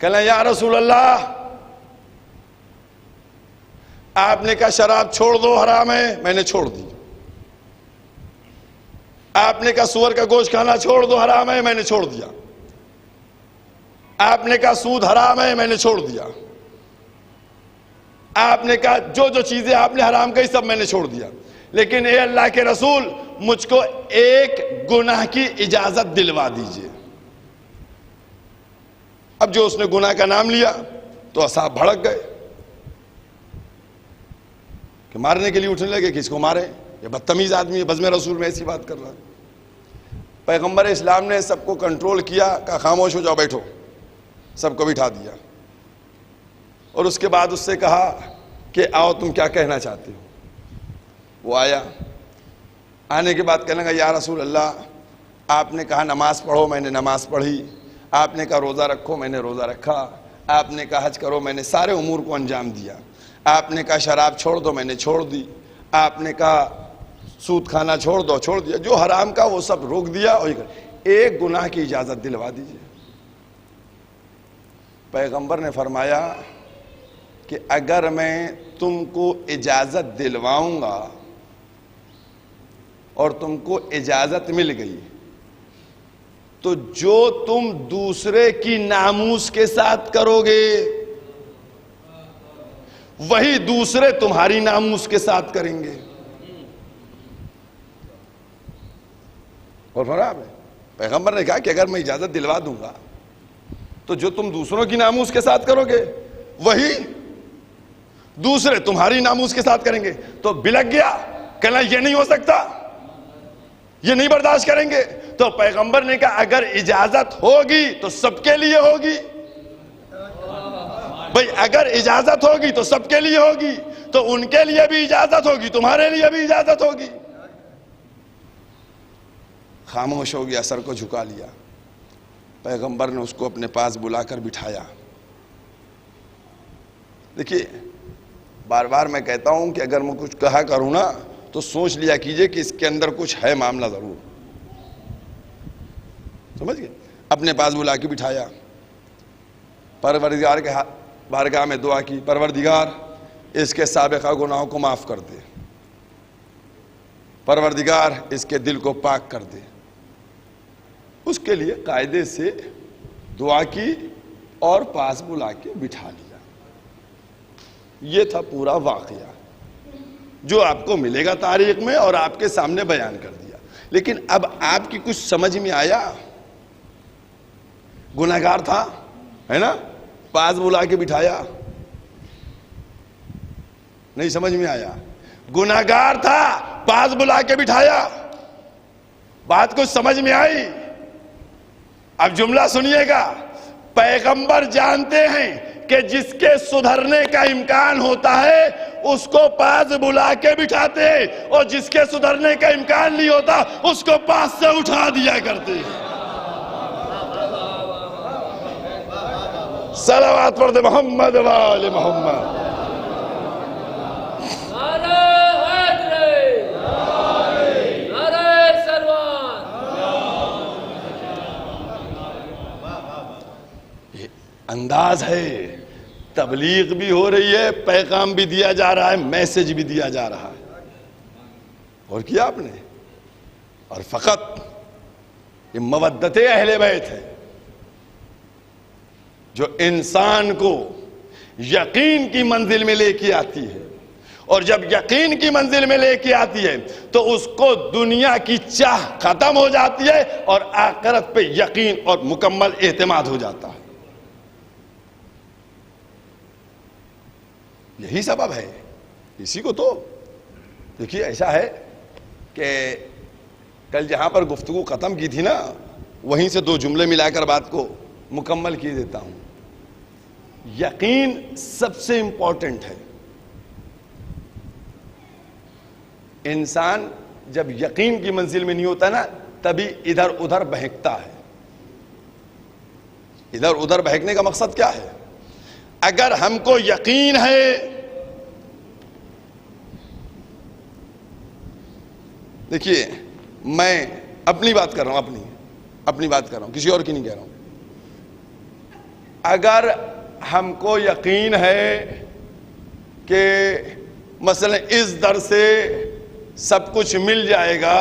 کہنا یا رسول اللہ، آپ نے کہا شراب چھوڑ دو حرام ہے، میں نے چھوڑ دی. آپ نے کہا سور کا گوشت کھانا چھوڑ دو حرام ہے، میں نے چھوڑ دیا. آپ نے کہا سود حرام ہے، میں نے چھوڑ دیا. آپ نے کہا جو جو چیزیں آپ نے حرام کہی سب میں نے چھوڑ دیا. لیکن اے اللہ کے رسول، مجھ کو ایک گناہ کی اجازت دلوا دیجئے. اب جو اس نے گناہ کا نام لیا تو اصحاب بھڑک گئے کہ مارنے کے لیے اٹھنے لگے کہ اس کو مارے، یہ بدتمیز آدمی ہے، بزم رسول میں ایسی بات کر رہا ہے. پیغمبر اسلام نے سب کو کنٹرول کیا، کہا خاموش ہو جاؤ، بیٹھو. سب کو بٹھا دیا اور اس کے بعد اس سے کہا کہ آؤ تم کیا کہنا چاہتے ہو. وہ آیا. آنے کے بعد کہنے لگا یا رسول اللہ، آپ نے کہا نماز پڑھو، میں نے نماز پڑھی. آپ نے کہا روزہ رکھو، میں نے روزہ رکھا. آپ نے کہا حج کرو، میں نے سارے امور کو انجام دیا. آپ نے کہا شراب چھوڑ دو، میں نے چھوڑ دی. آپ نے کہا سود کھانا چھوڑ دو، چھوڑ دیا. جو حرام کا وہ سب روک دیا. اور ایک گناہ کی اجازت دلوا دیجیے. پیغمبر نے فرمایا کہ اگر میں تم کو اجازت دلواؤں گا اور تم کو اجازت مل گئی تو جو تم دوسرے کی ناموس کے ساتھ کرو گے وہی دوسرے تمہاری ناموس کے ساتھ کریں گے. اور پیغمبر نے کہا کہ اگر میں اجازت دلوا دوں گا تو جو تم دوسروں کی ناموس کے ساتھ کرو گے وہی دوسرے تمہاری ناموس کے ساتھ کریں گے. تو بلک گیا، کہنا یہ نہیں ہو سکتا، یہ نہیں برداشت کریں گے. تو پیغمبر نے کہا اگر اجازت ہوگی تو سب کے لیے ہوگی. بھئی اگر اجازت ہوگی تو سب کے لیے ہوگی، تو ان کے لیے بھی اجازت ہوگی، تمہارے لیے بھی اجازت ہوگی. خاموش ہو گیا، سر کو جھکا لیا. پیغمبر نے اس کو اپنے پاس بلا کر بٹھایا. دیکھیے بار بار میں کہتا ہوں کہ اگر میں کچھ کہا کروں نا تو سوچ لیا کیجئے کہ اس کے اندر کچھ ہے معاملہ ضرور. سمجھ گئے؟ اپنے پاس بلا کے بٹھایا. پروردگار کے بارگاہ میں دعا کی، پروردگار اس کے سابقہ گناہوں کو معاف کر دے، پروردگار اس کے دل کو پاک کر دے. اس کے لیے قاعدے سے دعا کی اور پاس بلا کے بٹھا لیا. یہ تھا پورا واقعہ جو آپ کو ملے گا تاریخ میں اور آپ کے سامنے بیان کر دیا. لیکن اب آپ کی کچھ سمجھ میں آیا؟ گناہگار تھا، ہے نا، پاس بلا کے بٹھایا، نہیں سمجھ میں آیا؟ گناہگار تھا، پاس بلا کے بٹھایا. بات کچھ سمجھ میں آئی؟ اب جملہ سنیے گا. پیغمبر جانتے ہیں کہ جس کے سدھرنے کا امکان ہوتا ہے اس کو پاس بلا کے بٹھاتے، اور جس کے سدھرنے کا امکان نہیں ہوتا اس کو پاس سے اٹھا دیا کرتے. صلوات پڑھ دے محمد و آل محمد. انداز ہے، تبلیغ بھی ہو رہی ہے، پیغام بھی دیا جا رہا ہے، میسج بھی دیا جا رہا ہے. اور کیا آپ نے اور فقط یہ مودت اہل بیت ہے جو انسان کو یقین کی منزل میں لے کے آتی ہے، اور جب یقین کی منزل میں لے کے آتی ہے تو اس کو دنیا کی چاہ ختم ہو جاتی ہے اور آخرت پہ یقین اور مکمل اعتماد ہو جاتا ہے۔ یہی سبب ہے، اسی کو تو دیکھیے ایسا ہے کہ کل جہاں پر گفتگو ختم کی تھی نا، وہیں سے 2 جملے ملا کر بات کو مکمل کی دیتا ہوں۔ یقین سب سے امپورٹنٹ ہے۔ انسان جب یقین کی منزل میں نہیں ہوتا نا، تبھی ادھر ادھر بہکتا ہے۔ ادھر ادھر بہکنے کا مقصد کیا ہے؟ اگر ہم کو یقین ہے دیکھیے میں اپنی بات کر رہا ہوں، اپنی بات کر رہا ہوں، کسی اور کی نہیں کہہ رہا ہوں۔ اگر ہم کو یقین ہے کہ مثلا اس در سے سب کچھ مل جائے گا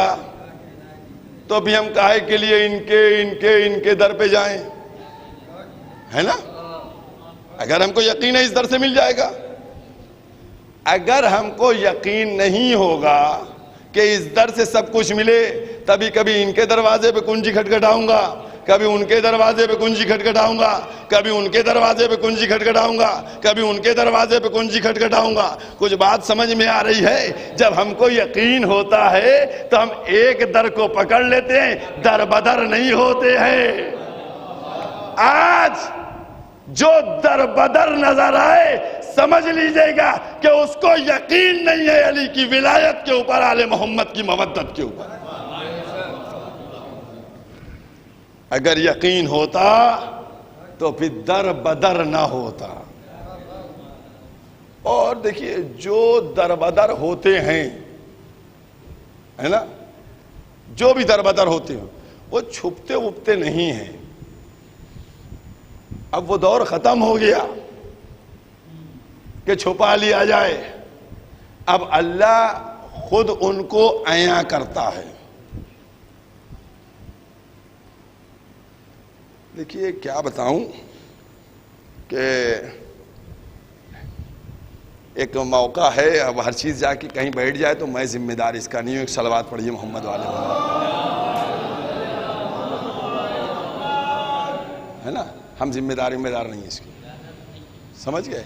تو بھی ہم کاہے کے لیے ان کے در پہ جائیں، ہے نا؟ اگر ہم کو یقین ہے اس در سے مل جائے گا، اگر ہم کو یقین نہیں ہوگا کہ اس در سے سب کچھ ملے، تبھی کبھی ان کے دروازے پہ کنجی کھٹکھٹاؤں گا، کبھی ان کے دروازے پہ کنجی کھٹکھٹاؤں گا، کبھی ان کے دروازے پہ کنجی کھٹکھٹاؤں گا، کبھی ان کے دروازے پہ کنجی کھٹکھٹاؤں گا۔ کچھ بات سمجھ میں آ رہی ہے؟ جب ہم کو یقین ہوتا ہے تو ہم ایک در کو پکڑ لیتے ہیں، در بدر نہیں ہوتے ہیں۔ آج جو در بدر نظر آئے سمجھ لیجئے گا کہ اس کو یقین نہیں ہے علی کی ولایت کے اوپر، آل محمد کی مودت کے اوپر۔ اگر یقین ہوتا تو پھر در بدر نہ ہوتا۔ اور دیکھیے جو در بدر ہوتے ہیں، ہے نا، جو بھی در بدر ہوتے ہیں وہ چھپتے وپتے نہیں ہیں۔ اب وہ دور ختم ہو گیا کہ چھپا لیا جائے، اب اللہ خود ان کو عیاں کرتا ہے۔ دیکھیے کیا بتاؤں کہ ایک موقع ہے، اب ہر چیز جا کے کہیں بیٹھ جائے تو میں ذمہ دار اس کا نہیں ہوں۔ ایک صلوات پڑھیے محمد والے، ہے نا؟ ہم ذمہ دار نہیں اس کی، سمجھ گئے؟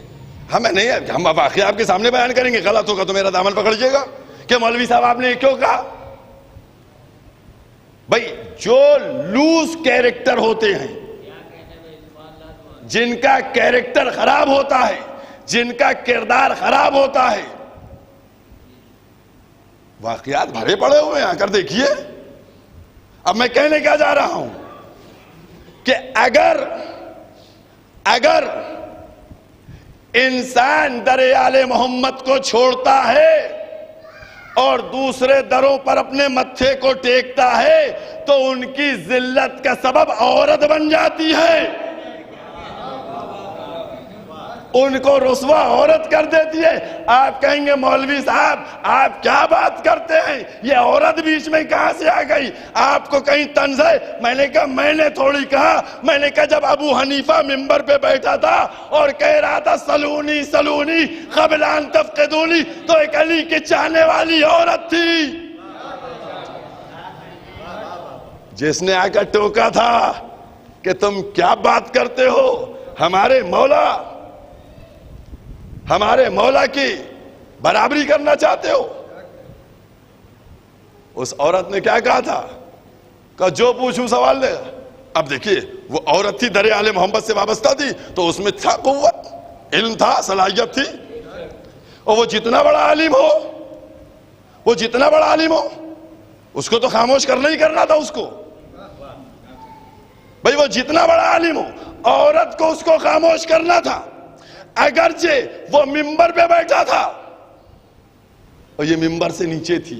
ہمیں نہیں، ہم واقعہ آپ کے سامنے بیان کریں گے، غلط ہوگا تو میرا دامن پکڑ لیجیے گا کہ مولوی صاحب آپ نے کیوں کہا۔ بھائی جو لوز کیریکٹر ہوتے ہیں، جن کا کیریکٹر خراب ہوتا ہے، جن کا کردار خراب ہوتا ہے، واقعات بھرے پڑے ہوئے ہیں، آ کر دیکھیے۔ اب میں کہنے کیا جا رہا ہوں کہ اگر انسان در آل محمد کو چھوڑتا ہے اور دوسرے دروں پر اپنے متھے کو ٹیکتا ہے تو ان کی ذلت کا سبب عورت بن جاتی ہے، ان کو رسوا عورت کر دیتی ہے۔ آپ کہیں گے مولوی صاحب آپ کیا بات کرتے ہیں، یہ عورت بیچ میں کہاں سے آ گئی، آپ کو کہیں طنز ہے؟ میں نے کہا میں نے تھوڑی کہا، میں نے کہا جب ابو حنیفہ منبر پہ بیٹھا تھا اور کہہ رہا تھا سلونی سلونی قبل ان تفقدونی، تو ایک علی کے چاہنے والی عورت تھی جس نے آ کر ٹوکا تھا کہ تم کیا بات کرتے ہو، ہمارے مولا کی برابری کرنا چاہتے ہو۔ اس عورت نے کیا کہا تھا کہ جو پوچھوں سوال لے۔ اب دیکھیے وہ عورت تھی، در آل محمد سے وابستہ تھی، تو اس میں تھا قوت، علم تھا، صلاحیت تھی، اور وہ جتنا بڑا عالم ہو اس کو تو خاموش کرنا ہی کرنا تھا اس کو۔ بھئی وہ جتنا بڑا عالم ہو، عورت کو اس کو خاموش کرنا تھا، اگرچہ وہ منبر پہ بیٹھا تھا اور یہ منبر سے نیچے تھی۔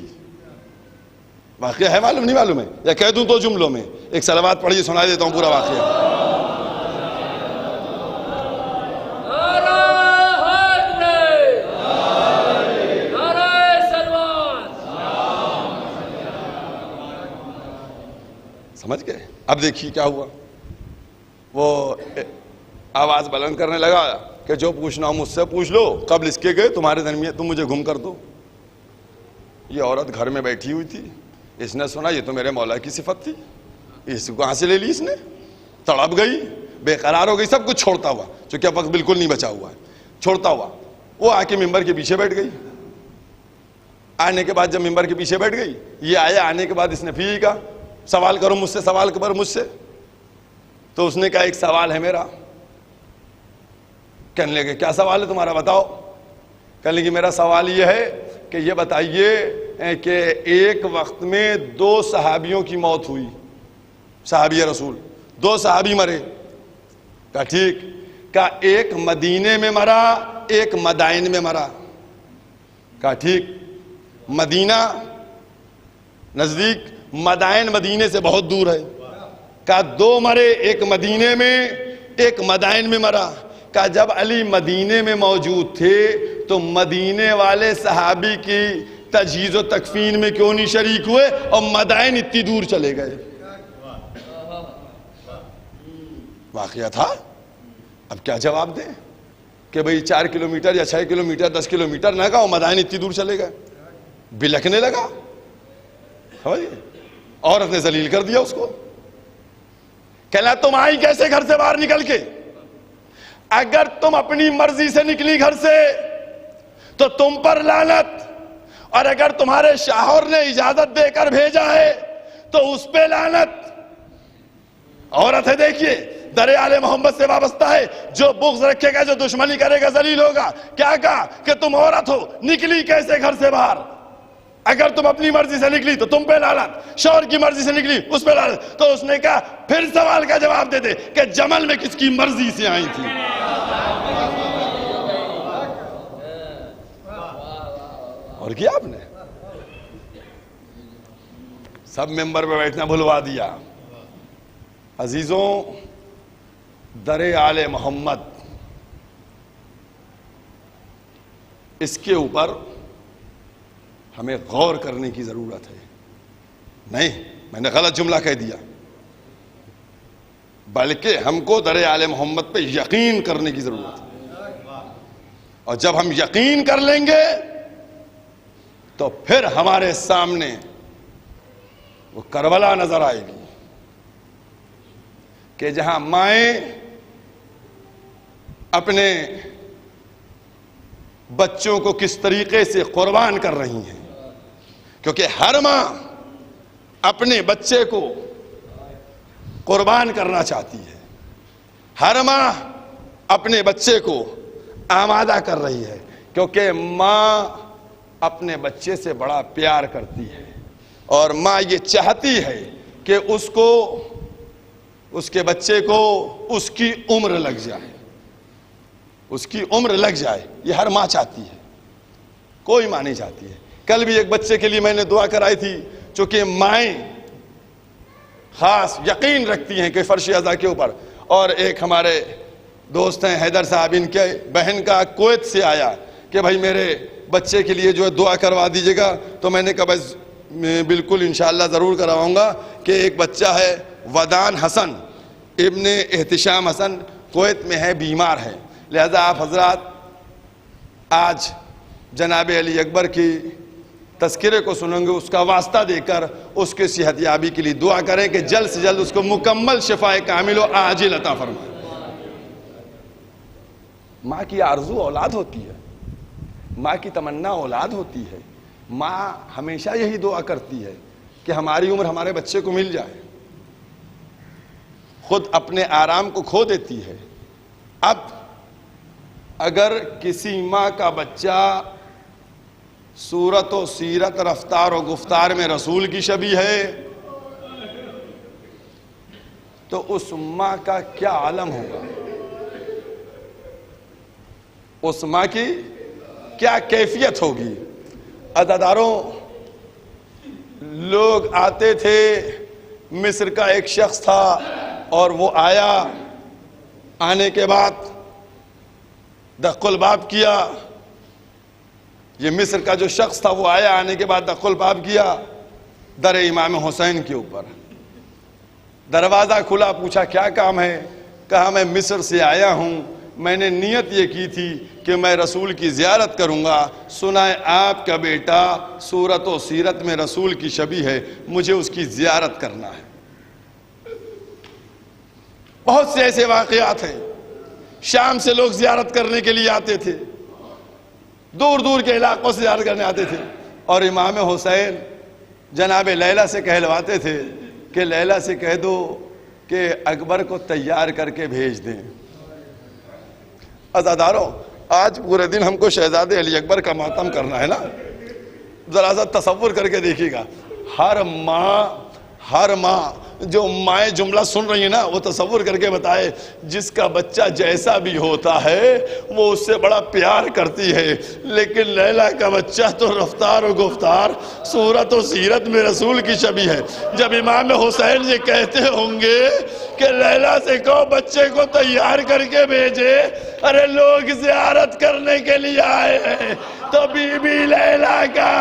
واقعہ ہے، معلوم نہیں معلوم ہے، یا کہہ دوں 2 جملوں میں؟ ایک صلوات پڑھیے، سنا دیتا ہوں پورا واقعہ۔ سمجھ گئے؟ اب دیکھیے کیا ہوا، وہ آواز بلند کرنے لگا کہ جو پوچھنا ہو مجھ سے پوچھ لو، قبل اس کے گئے تمہارے درمیان تم مجھے گم کر دو۔ یہ عورت گھر میں بیٹھی ہوئی تھی، اس نے سنا یہ تو میرے مولا کی صفت تھی، اس کو کہاں سے لے لی اس نے؟ تڑپ گئی، بے قرار ہو گئی، سب کچھ چھوڑتا ہوا، چونکہ اب وقت بالکل نہیں بچا ہوا ہے، چھوڑتا ہوا وہ آ کے ممبر کے پیچھے بیٹھ گئی۔ آنے کے بعد جب ممبر کے پیچھے بیٹھ گئی، یہ آیا، آنے کے بعد اس نے پھر کہا سوال کرو مجھ سے، سوال کرو مجھ سے۔ تو اس نے کہا ایک سوال ہے میرا۔ کہنے لگے کیا سوال ہے تمہارا بتاؤ؟ کہنے لگے میرا سوال یہ ہے کہ یہ بتائیے کہ ایک وقت میں 2 صحابیوں کی موت ہوئی، صحابی رسول 2 صحابی مرے۔ کہا ٹھیک، کہا ایک مدینے میں مرا، ایک مدائن میں مرا۔ کہا ٹھیک، مدینہ نزدیک، مدائن مدینے سے بہت دور ہے۔ کہا 2 مرے، ایک مدینے میں ایک مدائن میں مرا۔ کہا جب علی مدینے میں موجود تھے تو مدینے والے صحابی کی تجہیز و تکفین میں کیوں نہیں شریک ہوئے اور مدائن اتنی دور چلے گئے؟ واقعہ تھا۔ اب کیا جواب دیں کہ بھئی 4 کلومیٹر یا 6 کلومیٹر 10 کلومیٹر نہ کہا مدائن اتنی دور چلے گئے؟ بلکنے لگا، عورت نے ذلیل کر دیا اس کو۔ کہنا تم آئی کیسے گھر سے باہر نکل کے؟ اگر تم اپنی مرضی سے نکلی گھر سے تو تم پر لعنت، اور اگر تمہارے شوہر نے اجازت دے کر بھیجا ہے تو اس پہ لعنت۔ عورت ہے دیکھیے، در آل محمد سے وابستہ ہے، جو بغض رکھے گا، جو دشمنی کرے گا ذلیل ہوگا۔ کیا کہا کہ تم عورت ہو، نکلی کیسے گھر سے باہر؟ اگر تم اپنی مرضی سے نکلی تو تم پہ لعنت، شوہر کی مرضی سے نکلی اس پہ لعنت۔ تو اس نے کہا پھر سوال کا جواب دے دے کہ جمل میں کس کی مرضی سے آئی تھی؟ اور کیا آپ نے سب ممبر پہ بیٹھنا بھلوا دیا۔ عزیزوں، در آل محمد، اس کے اوپر ہمیں غور کرنے کی ضرورت ہے۔ نہیں، میں نے غلط جملہ کہہ دیا، بلکہ ہم کو در آل محمد پہ یقین کرنے کی ضرورت ہے، اور جب ہم یقین کر لیں گے تو پھر ہمارے سامنے وہ کربلا نظر آئے گی کہ جہاں مائیں اپنے بچوں کو کس طریقے سے قربان کر رہی ہیں، کیونکہ ہر ماں اپنے بچے کو قربان کرنا چاہتی ہے، ہر ماں اپنے بچے کو آمادہ کر رہی ہے، کیونکہ ماں اپنے بچے سے بڑا پیار کرتی ہے، اور ماں یہ چاہتی ہے کہ اس کو، اس کے بچے کو اس کی عمر لگ جائے، اس کی عمر لگ جائے، یہ ہر ماں چاہتی ہے، کوئی ماں نہیں چاہتی ہے۔ کل بھی ایک بچے کے لیے میں نے دعا کرائی تھی، چونکہ مائیں خاص یقین رکھتی ہیں کہ فرش ازا کے اوپر، اور ایک ہمارے دوست ہیں حیدر صاحب، ان کے بہن کا کویت سے آیا کہ بھائی میرے بچے کے لیے جو ہے دعا کروا دیجیے گا، تو میں نے کہا بس بالکل انشاءاللہ ضرور کرواؤں گا، کہ ایک بچہ ہے ودان حسن ابن احتشام حسن، کویت میں ہے، بیمار ہے، لہذا آپ حضرات آج جناب علی اکبر کی تذکرے کو سنیں گے، اس کا واسطہ دے کر اس کے صحت یابی کے لیے دعا کریں کہ جلد سے جلد اس کو مکمل شفائے کامل و عاجل عطا فرمائے۔ ماں کی آرزو اولاد ہوتی ہے، ماں کی تمنا اولاد ہوتی ہے، ماں ہمیشہ یہی دعا کرتی ہے کہ ہماری عمر ہمارے بچے کو مل جائے، خود اپنے آرام کو کھو دیتی ہے۔ اب اگر کسی ماں کا بچہ صورت و سیرت، رفتار و گفتار میں رسول کی شبیہ ہے تو اس ماں کا کیا عالم ہوگا، اس ماں کی کیا کیفیت ہوگی۔ عزاداروں، لوگ آتے تھے، مصر کا ایک شخص تھا اور وہ آیا، آنے کے بعد دق الباب کیا، یہ مصر کا جو شخص تھا وہ آیا، آنے کے بعد دق الباب کیا در امام حسین کے اوپر، دروازہ کھلا، پوچھا کیا کام ہے؟ کہا میں مصر سے آیا ہوں، میں نے نیت یہ کی تھی کہ میں رسول کی زیارت کروں گا، سنا ہے آپ کا بیٹا صورت و سیرت میں رسول کی شبیہ ہے، مجھے اس کی زیارت کرنا ہے۔ بہت سے ایسے واقعات ہیں، شام سے لوگ زیارت کرنے کے لیے آتے تھے، دور دور کے علاقوں سے زیارت کرنے آتے تھے، اور امام حسین جناب لیلہ سے کہلواتے تھے کہ لیلہ سے کہہ دو کہ اکبر کو تیار کر کے بھیج دیں۔ عزاداروں، آج پورے دن ہم کو شہزادے علی اکبر کا ماتم کرنا ہے نا، ذرا سا تصور کر کے دیکھیے گا، ہر ماں جو مائیں جملہ سن رہی ہیں نا، وہ تصور کر کے بتائے جس کا بچہ جیسا بھی ہوتا ہے وہ اس سے بڑا پیار کرتی ہے، لیکن لیلہ کا بچہ تو رفتار و گفتار صورت و سیرت میں رسول کی شبیہ ہے۔ جب امام حسین یہ کہتے ہوں گے کہ لیلہ سے کہو بچے کو تیار کر کے بھیجے، ارے لوگ زیارت کرنے کے لیے آئے ہیں، تو بی بی لیلہ کا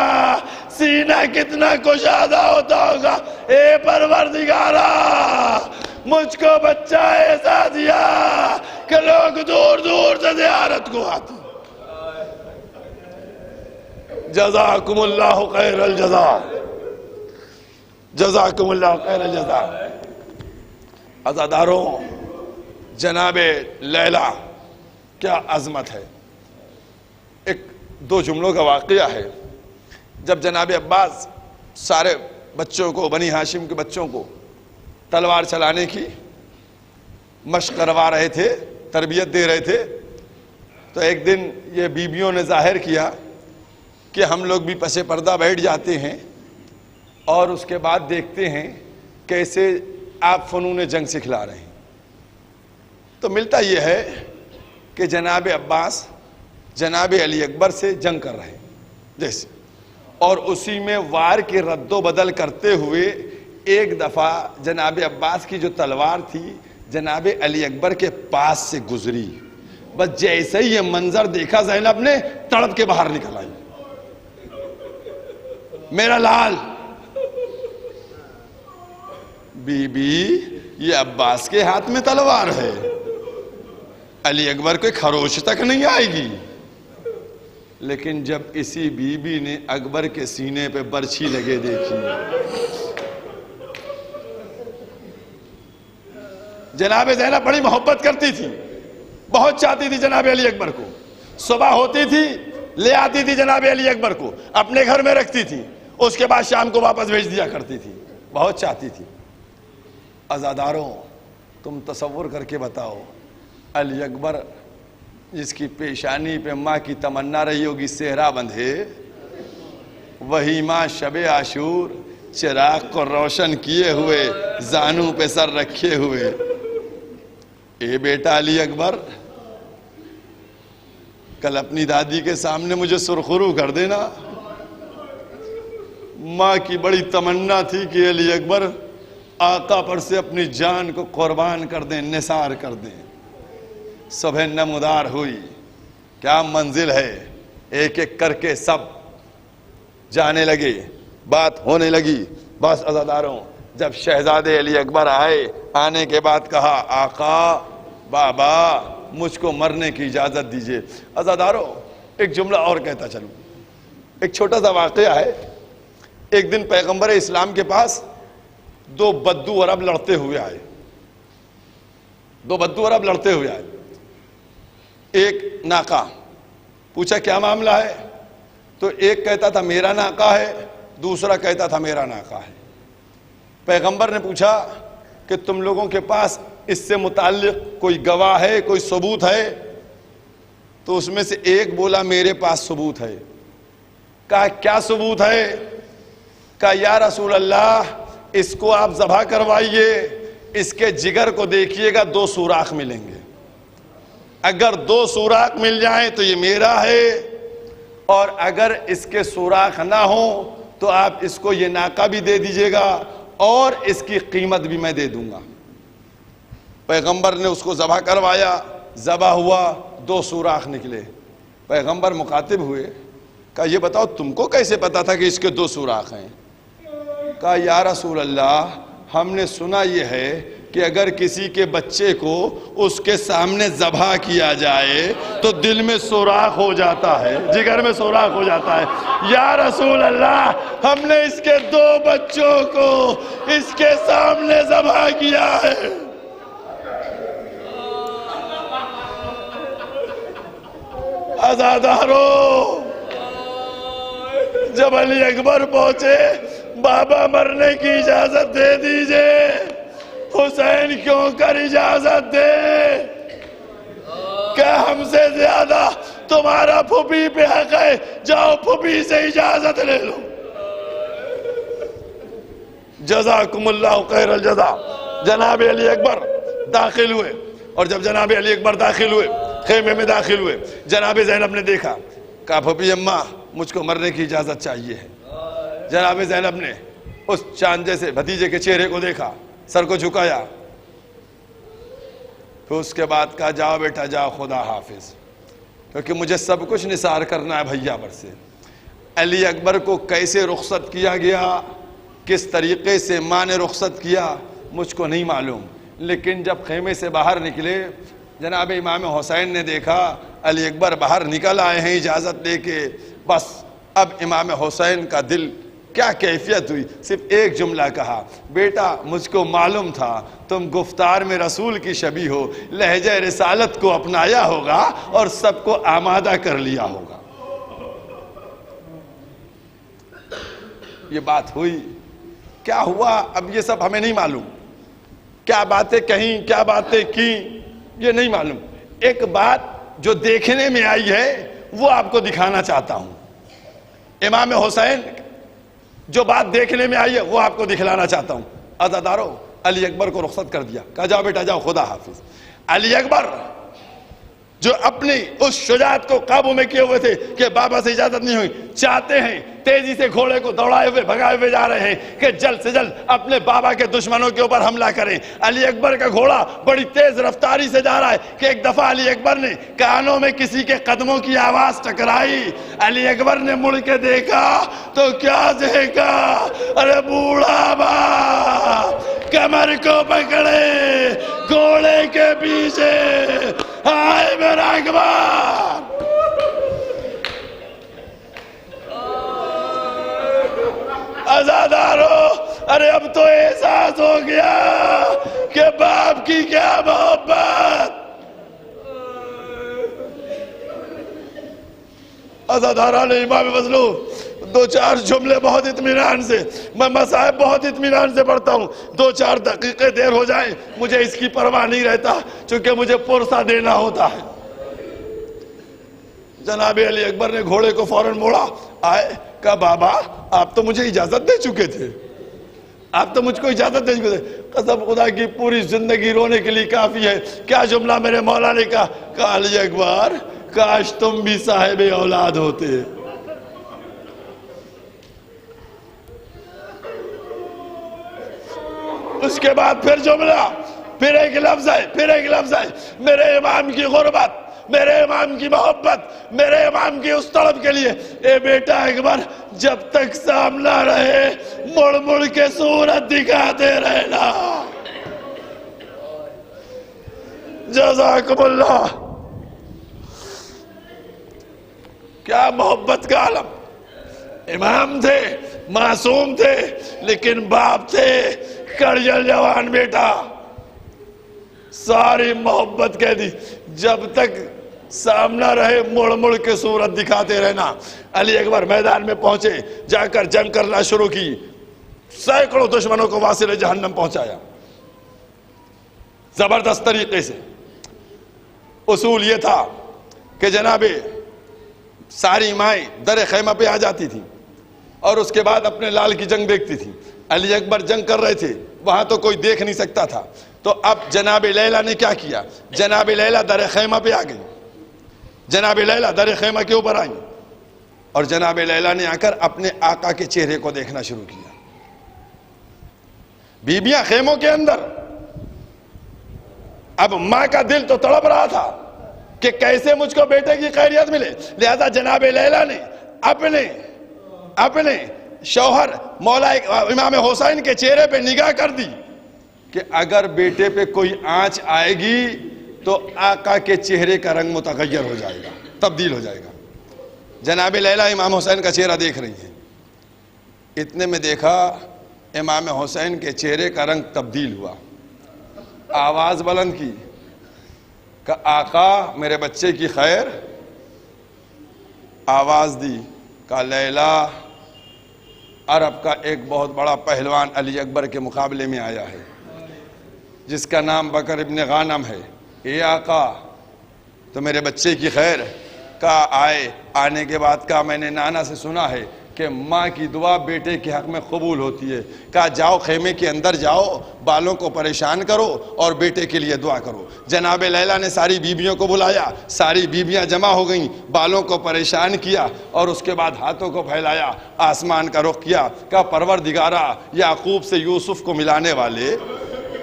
سینہ کتنا کشادہ ہوتا ہوگا، اے پروردگارا مجھ کو بچہ ایسا دیا کہ لوگ دور دور سے زیارت کو آتے۔ جزاکم اللہ خیر الجزا، جزاکم اللہ خیر الجزا۔ عزاداروں، جناب لیلہ کیا عظمت ہے۔ ایک دو جملوں کا واقعہ ہے، جب جناب عباس سارے بچوں کو، بنی ہاشم کے بچوں کو تلوار چلانے کی مشق کروا رہے تھے، تربیت دے رہے تھے، تو ایک دن یہ بیویوں نے ظاہر کیا کہ ہم لوگ بھی پس پردہ بیٹھ جاتے ہیں اور اس کے بعد دیکھتے ہیں کیسے آپ فنون جنگ سکھلا رہے ہیں۔ تو ملتا یہ ہے کہ جناب عباس جناب علی اکبر سے جنگ کر رہے ہیں جیسے، اور اسی میں وار کے رد و بدل کرتے ہوئے ایک دفعہ جناب عباس کی جو تلوار تھی جناب علی اکبر کے پاس سے گزری، بس جیسے ہی یہ منظر دیکھا زینب نے تڑپ کے باہر نکل آئی، میرا لال۔ بی بی یہ عباس کے ہاتھ میں تلوار ہے، علی اکبر کو خروش تک نہیں آئے گی، لیکن جب اسی بی بی نے اکبر کے سینے پہ برچھی لگے دیکھی، جناب زینب بڑی محبت کرتی تھی، بہت چاہتی تھی جناب علی اکبر کو، صبح ہوتی تھی لے آتی تھی جناب علی اکبر کو، اپنے گھر میں رکھتی تھی، اس کے بعد شام کو واپس بھیج دیا کرتی تھی، بہت چاہتی تھی۔ عزاداروں، تم تصور کر کے بتاؤ، علی اکبر جس کی پیشانی پہ ماں کی تمنا رہی ہوگی صحرا بندھے، وہی ماں شب عاشور چراغ کو روشن کیے ہوئے زانوں پہ سر رکھے ہوئے، اے بیٹا علی اکبر کل اپنی دادی کے سامنے مجھے سرخرو کر دینا۔ ماں کی بڑی تمنا تھی کہ علی اکبر آقا پر سے اپنی جان کو قربان کر دیں، نثار کر دیں۔ صبح نمودار ہوئی، کیا منزل ہے، ایک ایک کر کے سب جانے لگے، بات ہونے لگی۔ بس عزاداروں، جب شہزادے علی اکبر آئے، آنے کے بعد کہا آقا بابا مجھ کو مرنے کی اجازت دیجئے۔ عزاداروں، ایک جملہ اور کہتا چلوں، ایک چھوٹا سا واقعہ ہے۔ ایک دن پیغمبر اسلام کے پاس دو بدو عرب لڑتے ہوئے آئے، ایک ناقہ، پوچھا کیا معاملہ ہے؟ تو ایک کہتا تھا میرا ناقہ ہے، دوسرا کہتا تھا میرا ناقہ ہے۔ پیغمبر نے پوچھا کہ تم لوگوں کے پاس اس سے متعلق کوئی گواہ ہے، کوئی ثبوت ہے؟ تو اس میں سے ایک بولا میرے پاس ثبوت ہے۔ کہا کیا ثبوت ہے؟ کہا یا رسول اللہ اس کو آپ ذبح کروائیے، اس کے جگر کو دیکھیے گا 2 سوراخ ملیں گے، اگر 2 سوراخ مل جائیں تو یہ میرا ہے، اور اگر اس کے سوراخ نہ ہوں تو آپ اس کو یہ ناقہ بھی دے دیجئے گا اور اس کی قیمت بھی میں دے دوں گا۔ پیغمبر نے اس کو ذبح کروایا، ذبح ہوا، 2 سوراخ نکلے۔ پیغمبر مخاطب ہوئے، کہا یہ بتاؤ تم کو کیسے پتا تھا کہ اس کے 2 سوراخ ہیں؟ کہا یا رسول اللہ ہم نے سنا یہ ہے کہ اگر کسی کے بچے کو اس کے سامنے ذبح کیا جائے تو دل میں سوراخ ہو جاتا ہے، جگر میں سوراخ ہو جاتا ہے۔ یا رسول اللہ، ہم نے اس کے 2 بچوں کو اس کے سامنے ذبح کیا ہے۔ عزادارو، جب علی اکبر پہنچے، بابا مرنے کی اجازت دے دیجئے، حسین کیوں کر اجازت دے؟ کہ ہم سے زیادہ تمہارا پھوپھی پہ حق ہے، جاؤ پھوپھی سے اجازت لے لو۔ جزاکم اللہ خیر الجزا۔ جناب علی اکبر داخل ہوئے، اور جب جناب علی اکبر داخل ہوئے، خیمے میں داخل ہوئے، جناب زینب نے دیکھا، کہا پھوپھی اماں مجھ کو مرنے کی اجازت چاہیے ہے۔ جناب زینب نے اس چاند جیسے بھتیجے کے چہرے کو دیکھا، سر کو جھکایا، پھر اس کے بعد کہا جاؤ بیٹا جاؤ، خدا حافظ، کیونکہ مجھے سب کچھ نثار کرنا ہے بھیا پر سے۔ علی اکبر کو کیسے رخصت کیا گیا، کس طریقے سے ماں نے رخصت کیا، مجھ کو نہیں معلوم، لیکن جب خیمے سے باہر نکلے، جناب امام حسین نے دیکھا علی اکبر باہر نکل آئے ہیں اجازت لے کے، بس اب امام حسین کا دل کیا کیفیت ہوئی، صرف ایک جملہ کہا، بیٹا مجھ کو معلوم تھا تم گفتار میں رسول کی شبیہ ہو، لہجہ رسالت کو اپنایا ہوگا اور سب کو آمادہ کر لیا ہوگا۔ یہ بات ہوئی، کیا ہوا اب یہ سب ہمیں نہیں معلوم، کیا باتیں کہیں کیا باتیں کی یہ نہیں معلوم۔ ایک بات جو دیکھنے میں آئی ہے وہ آپ کو دکھانا چاہتا ہوں۔ امام حسین جو بات دیکھنے میں آئی ہے وہ آپ کو دکھلانا چاہتا ہوں۔ عزادارو، علی اکبر کو رخصت کر دیا، کہا جاؤ بیٹا جاؤ، خدا حافظ۔ علی اکبر جو اپنی اس شجاعت کو قابو میں کیے ہوئے تھے کہ بابا سے اجازت نہیں ہوئی، چاہتے ہیں تیزی سے گھوڑے کو دوڑائے ہوئے بھگائے ہوئے جا رہے ہیں کہ جلد سے جلد اپنے بابا کے دشمنوں کے اوپر حملہ کریں۔ علی اکبر کا گھوڑا بڑی تیز رفتاری سے جا رہا ہے کہ ایک دفعہ علی اکبر نے کانوں میں کسی کے قدموں کی آواز ٹکرائی۔ علی اکبر نے مڑ کے دیکھا تو کیا دیکھا، ارے بوڑھا باپ کمر کو پکڑے گھوڑے کے پیچھے، ہائے میرا اکبر۔ عزادارو، ارے اب تو احساس ہو گیا کہ باپ کی کیا محبت۔ عزادارہ نے امام مظلوم 2-4 جملے بہت اطمینان سے، میں مصائب بہت اطمینان سے پڑھتا ہوں، 2-4 دقیقے دیر ہو جائیں مجھے اس کی پرواہ نہیں رہتا، چونکہ مجھے پرسہ دینا ہوتا ہے۔ جناب علی اکبر نے گھوڑے کو فوراً موڑا، آئے، کہا بابا آپ تو مجھے اجازت دے چکے تھے، آپ تو مجھ کو اجازت دے چکے تھے، قسم خدا کی پوری زندگی رونے کے لیے کافی ہے۔ کیا جملہ میرے مولا نے کہا علی اکبر کاش تم بھی صاحب اولاد ہوتے۔ اس کے بعد پھر جملہ، پھر ایک لفظ ہے، میرے امام کی غربت، میرے امام کی محبت، میرے امام کی اس طلب کے لیے، اے بیٹا اکبر جب تک سامنا رہے مڑ مڑ کے صورت دکھاتے رہنا۔ جزاکم اللہ۔ کیا محبت کا عالم، امام تھے، معصوم تھے، لیکن باپ تھے، کڑجل جوان بیٹا، ساری محبت کہہ دی، جب تک سامنا رہے مڑ مڑ کے صورت دکھاتے رہنا۔ علی اکبر میدان میں پہنچے، جا کر جنگ کرنا شروع کی، سینکڑوں دشمنوں کو واصل جہنم پہنچایا زبردست طریقے سے۔ اصول یہ تھا کہ جناب ساری مائیں در خیمہ پہ آ جاتی تھی اور اس کے بعد اپنے لال کی جنگ دیکھتی تھی۔ علی اکبر جنگ کر رہے تھے، وہاں تو کوئی دیکھ نہیں سکتا تھا، تو اب جناب لیلہ نے کیا کیا، جناب لیلہ در خیمہ پہ آ گئی، جناب لیلہ در خیمہ کے اوپر آئیں، اور جناب لیلہ نے آ کر اپنے آقا کے چہرے کو دیکھنا شروع کیا۔ بیبیاں خیموں کے اندر، اب ماں کا دل تو تڑپ رہا تھا کہ کیسے مجھ کو بیٹے کی خیریت ملے، لہذا جناب لیلہ نے اپنے شوہر مولا امام حسین کے چہرے پہ نگاہ کر دی، کہ اگر بیٹے پہ کوئی آنچ آئے گی تو آقا کے چہرے کا رنگ متغیر ہو جائے گا، تبدیل ہو جائے گا۔ جناب لیلا امام حسین کا چہرہ دیکھ رہی ہیں، اتنے میں دیکھا امام حسین کے چہرے کا رنگ تبدیل ہوا، آواز بلند کی کہ آقا میرے بچے کی خیر، آواز دی کہ لیلا عرب کا ایک بہت بڑا پہلوان علی اکبر کے مقابلے میں آیا ہے جس کا نام بکر ابن غانم ہے، اے آقا تو میرے بچے کی خیر؟ کہا آئے، آنے کے بعد کہا میں نے نانا سے سنا ہے کہ ماں کی دعا بیٹے کے حق میں قبول ہوتی ہے، کہا جاؤ خیمے کے اندر جاؤ، بالوں کو پریشان کرو اور بیٹے کے لیے دعا کرو۔ جناب لیلا نے ساری بیبیوں کو بلایا، ساری بیبیاں جمع ہو گئیں، بالوں کو پریشان کیا اور اس کے بعد ہاتھوں کو پھیلایا، آسمان کا رخ کیا، کہا پروردگارا یعقوب سے یوسف کو ملانے والے،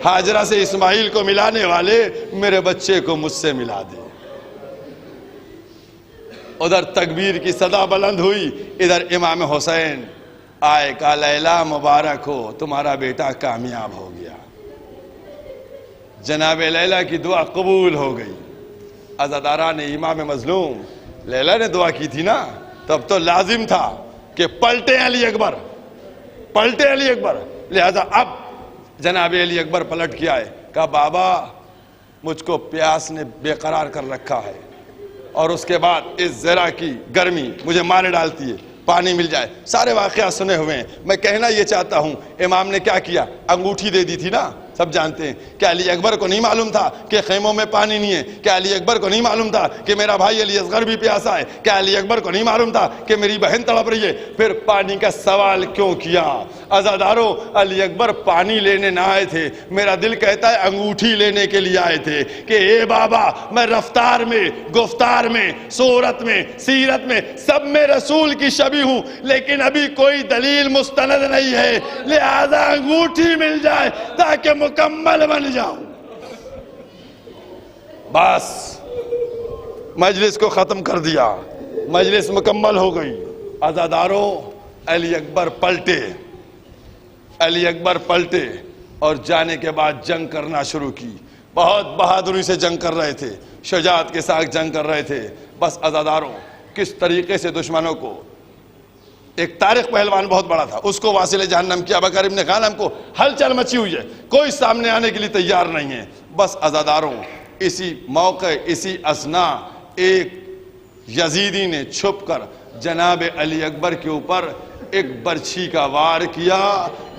ہاجرہ سے اسماعیل کو ملانے والے، میرے بچے کو مجھ سے ملا دے۔ ادھر تکبیر کی صدا بلند ہوئی، ادھر امام حسین آئے، کہا لیلا مبارک ہو، تمہارا بیٹا کامیاب ہو گیا۔ جناب لیلا کی دعا قبول ہو گئی۔ عزاداران امام مظلوم، لیلا نے دعا کی تھی نا، تب تو لازم تھا کہ پلٹے علی اکبر، پلٹے علی اکبر، لہذا اب جناب علی اکبر پلٹ کے آئے، کہا بابا مجھ کو پیاس نے بے قرار کر رکھا ہے اور اس کے بعد اس زرہ کی گرمی مجھے مارے ڈالتی ہے، پانی مل جائے۔ سارے واقعات سنے ہوئے ہیں، میں کہنا یہ چاہتا ہوں امام نے کیا کیا، انگوٹھی دے دی تھی نا، سب جانتے ہیں۔ کیا علی اکبر کو نہیں معلوم تھا کہ خیموں میں پانی نہیں ہے؟ کیا علی اکبر کو نہیں معلوم تھا کہ میرا بھائی علی اصغر بھی پیاسا ہے؟ کیا علی اکبر کو نہیں معلوم تھا کہ میری بہن تڑپ رہی ہے؟ پھر پانی کا سوال کیوں کیا؟ عزاداروں، علی اکبر پانی لینے نہ آئے تھے، میرا دل کہتا ہے انگوٹھی لینے کے لیے آئے تھے کہ اے بابا میں رفتار میں، گفتار میں، صورت میں، سیرت میں سب میں رسول کی شبیہ ہوں، لیکن ابھی کوئی دلیل مستند نہیں ہے، لہذا انگوٹھی مل جائے تاکہ مکمل بن جاؤں۔ بس مجلس کو ختم کر دیا، مجلس مکمل ہو گئی۔ عزاداروں، علی اکبر پلٹے، علی اکبر پلٹے اور جانے کے بعد جنگ کرنا شروع کی۔ بہت بہادری سے جنگ کر رہے تھے، شجاعت کے ساتھ جنگ کر رہے تھے۔ بس عزاداروں، کس طریقے سے دشمنوں کو، ایک طارق پہلوان بہت بڑا تھا، اس کو واصل جہنم کیا، بکر ابن غانم کو ہلچل مچی ہوئی ہے، کوئی سامنے آنے کے لیے تیار نہیں ہے۔ بس عزاداروں، اسی موقع، اسی اثنا ایک یزیدی نے چھپ کر جناب علی اکبر کے اوپر ایک برچھی کا وار کیا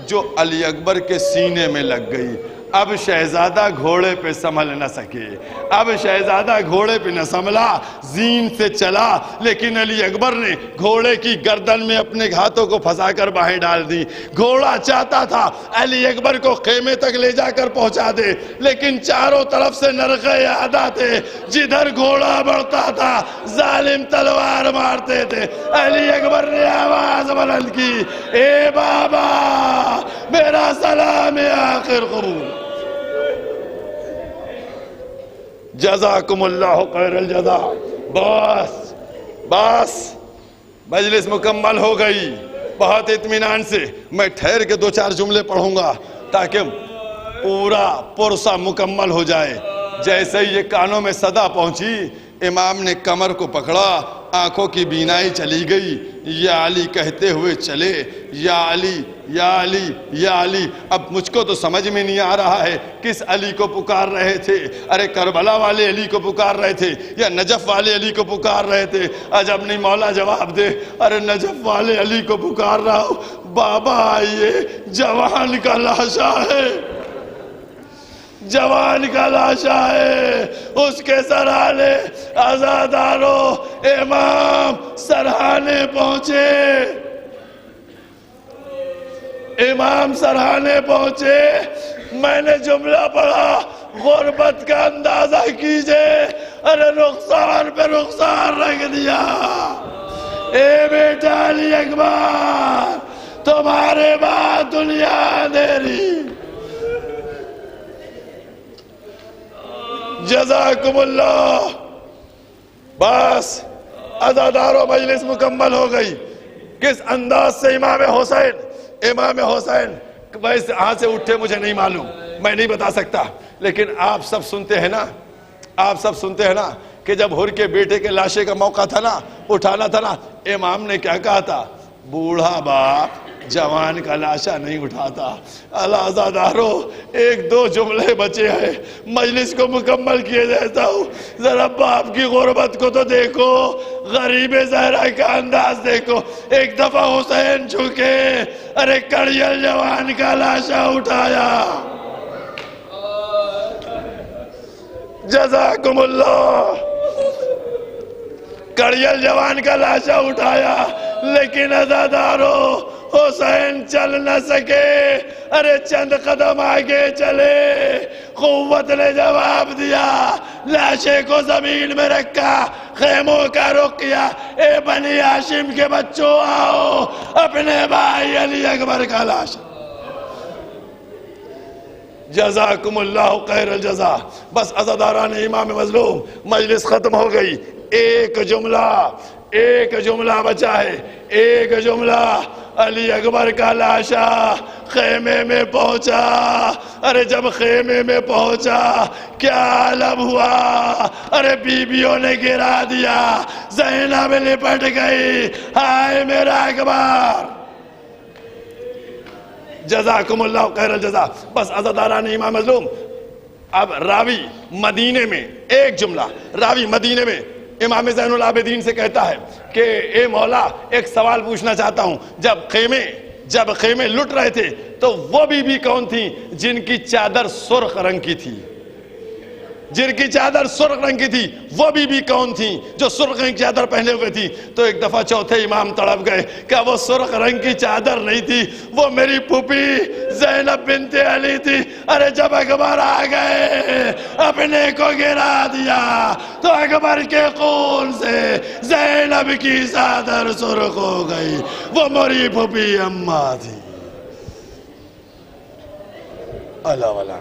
جو علی اکبر کے سینے میں لگ گئی۔ اب شہزادہ گھوڑے پہ سنبھل نہ سکے، اب شہزادہ گھوڑے پہ نہ سنبھلا، زین سے چلا، لیکن علی اکبر نے گھوڑے کی گردن میں اپنے ہاتھوں کو پھنسا کر باہیں ڈال دی۔ گھوڑا چاہتا تھا علی اکبر کو خیمے تک لے جا کر پہنچا دے، لیکن چاروں طرف سے نرغے ادا تھے، جدھر گھوڑا بڑھتا تھا ظالم تلوار مارتے تھے۔ علی اکبر نے آواز بلند کی، اے بابا میرا سلام آخر قبول، جزاکم اللہ خیر الجزا۔ بس مجلس مکمل ہو گئی بہت اطمینان سے۔ میں ٹھہر کے 2-4 جملے پڑھوں گا تاکہ پورا پرسہ مکمل ہو جائے۔ جیسے ہی یہ کانوں میں صدا پہنچی، امام نے کمر کو پکڑا، آنکھوں کی بینائی چلی گئی، یا علی کہتے ہوئے چلے، یا علی یا علی یا علی۔ اب مجھ کو تو سمجھ میں نہیں آ رہا ہے کس علی کو پکار رہے تھے، ارے کربلا والے علی کو پکار رہے تھے یا نجف والے علی کو پکار رہے تھے؟ عجب نہیں، مولا جواب دے۔ ارے نجف والے علی کو پکار رہا ہوں۔ بابا آئیے، جوان کا لاشا ہے، جوان کا لاشا ہے، اس کے سرحانے۔ عزاداروں، امام سرحانے پہنچے، امام سرحانے پہنچے۔ میں نے جملہ پڑھا، غربت کا اندازہ کیجئے، ارے رخسار پہ رخسار رکھ دیا۔ اے بیٹا علی اکبر، تمہارے بعد دنیا اندھیری۔ جزاکم اللہ۔ بس عزاداروں، مجلس مکمل ہو گئی۔ کس انداز سے امام حسین ویسے ہاں سے اٹھے مجھے نہیں معلوم، میں نہیں بتا سکتا، لیکن آپ سب سنتے ہیں نا، آپ سب سنتے ہیں نا کہ جب حر کے بیٹے کے لاشے کا موقع تھا نا، اٹھانا تھا نا، امام نے کیا کہا تھا؟ بوڑھا باپ جوان کا لاشا نہیں اٹھاتا۔ اللہ عزادارو، ایک دو جملے بچے ہیں، مجلس کو مکمل کیے دیتا ہوں۔ ذرا باپ کی غربت کو تو دیکھو، غریب زہرا کا انداز دیکھو۔ ایک دفعہ حسین جھکے، ارے کڑیل جوان کا لاشا اٹھایا۔ جزاکم اللہ۔ کڑیل جوان کا لاشا اٹھایا، لیکن عزادارو حسین چل نہ سکے، ارے چند قدم آگے چلے، قوت نے جواب دیا، لاشے کو زمین میں رکھا، خیموں کا رخ کیا۔ اے بنی ہاشم کے بچوں آؤ، اپنے بھائی علی اکبر کا لاشا۔ جزاکم اللہ خیر الجزا۔ بس عزاداران امام مظلوم، مجلس ختم ہو گئی، ایک جملہ بچا ہے، ایک جملہ۔ علی اکبر کا لاشا خیمے میں پہنچا، ارے جب خیمے میں پہنچا کیا عالم ہوا، ارے بیویوں نے گرا دیا، زینب لپٹ گئی، ہائے میرا اکبر۔ جزاکم اللہ خیر الجزا۔ بس عزاداران امام مظلوم، اب راوی مدینے میں ایک جملہ، راوی مدینے میں امام زین العابدین سے کہتا ہے کہ اے مولا ایک سوال پوچھنا چاہتا ہوں، جب خیمے لٹ رہے تھے تو وہ بی کون تھیں جن کی چادر سرخ رنگ کی تھی؟ جن کی چادر سرخ رنگ کی تھی وہ بی کون تھیں جو سرخ رنگ کی چادر پہنے ہوئے تھی؟ تو ایک دفعہ چوتھے امام تڑپ گئے کہ وہ سرخ رنگ کی چادر نہیں تھی، وہ میری پھوپھی زینب بنت علی تھی۔ ارے جب اکبر آ گئے اپنے کو گرا دیا تو اکبر کے خون سے زینب کی چادر سرخ ہو گئی، وہ میری پھوپھی اماں تھی۔ اللہ والا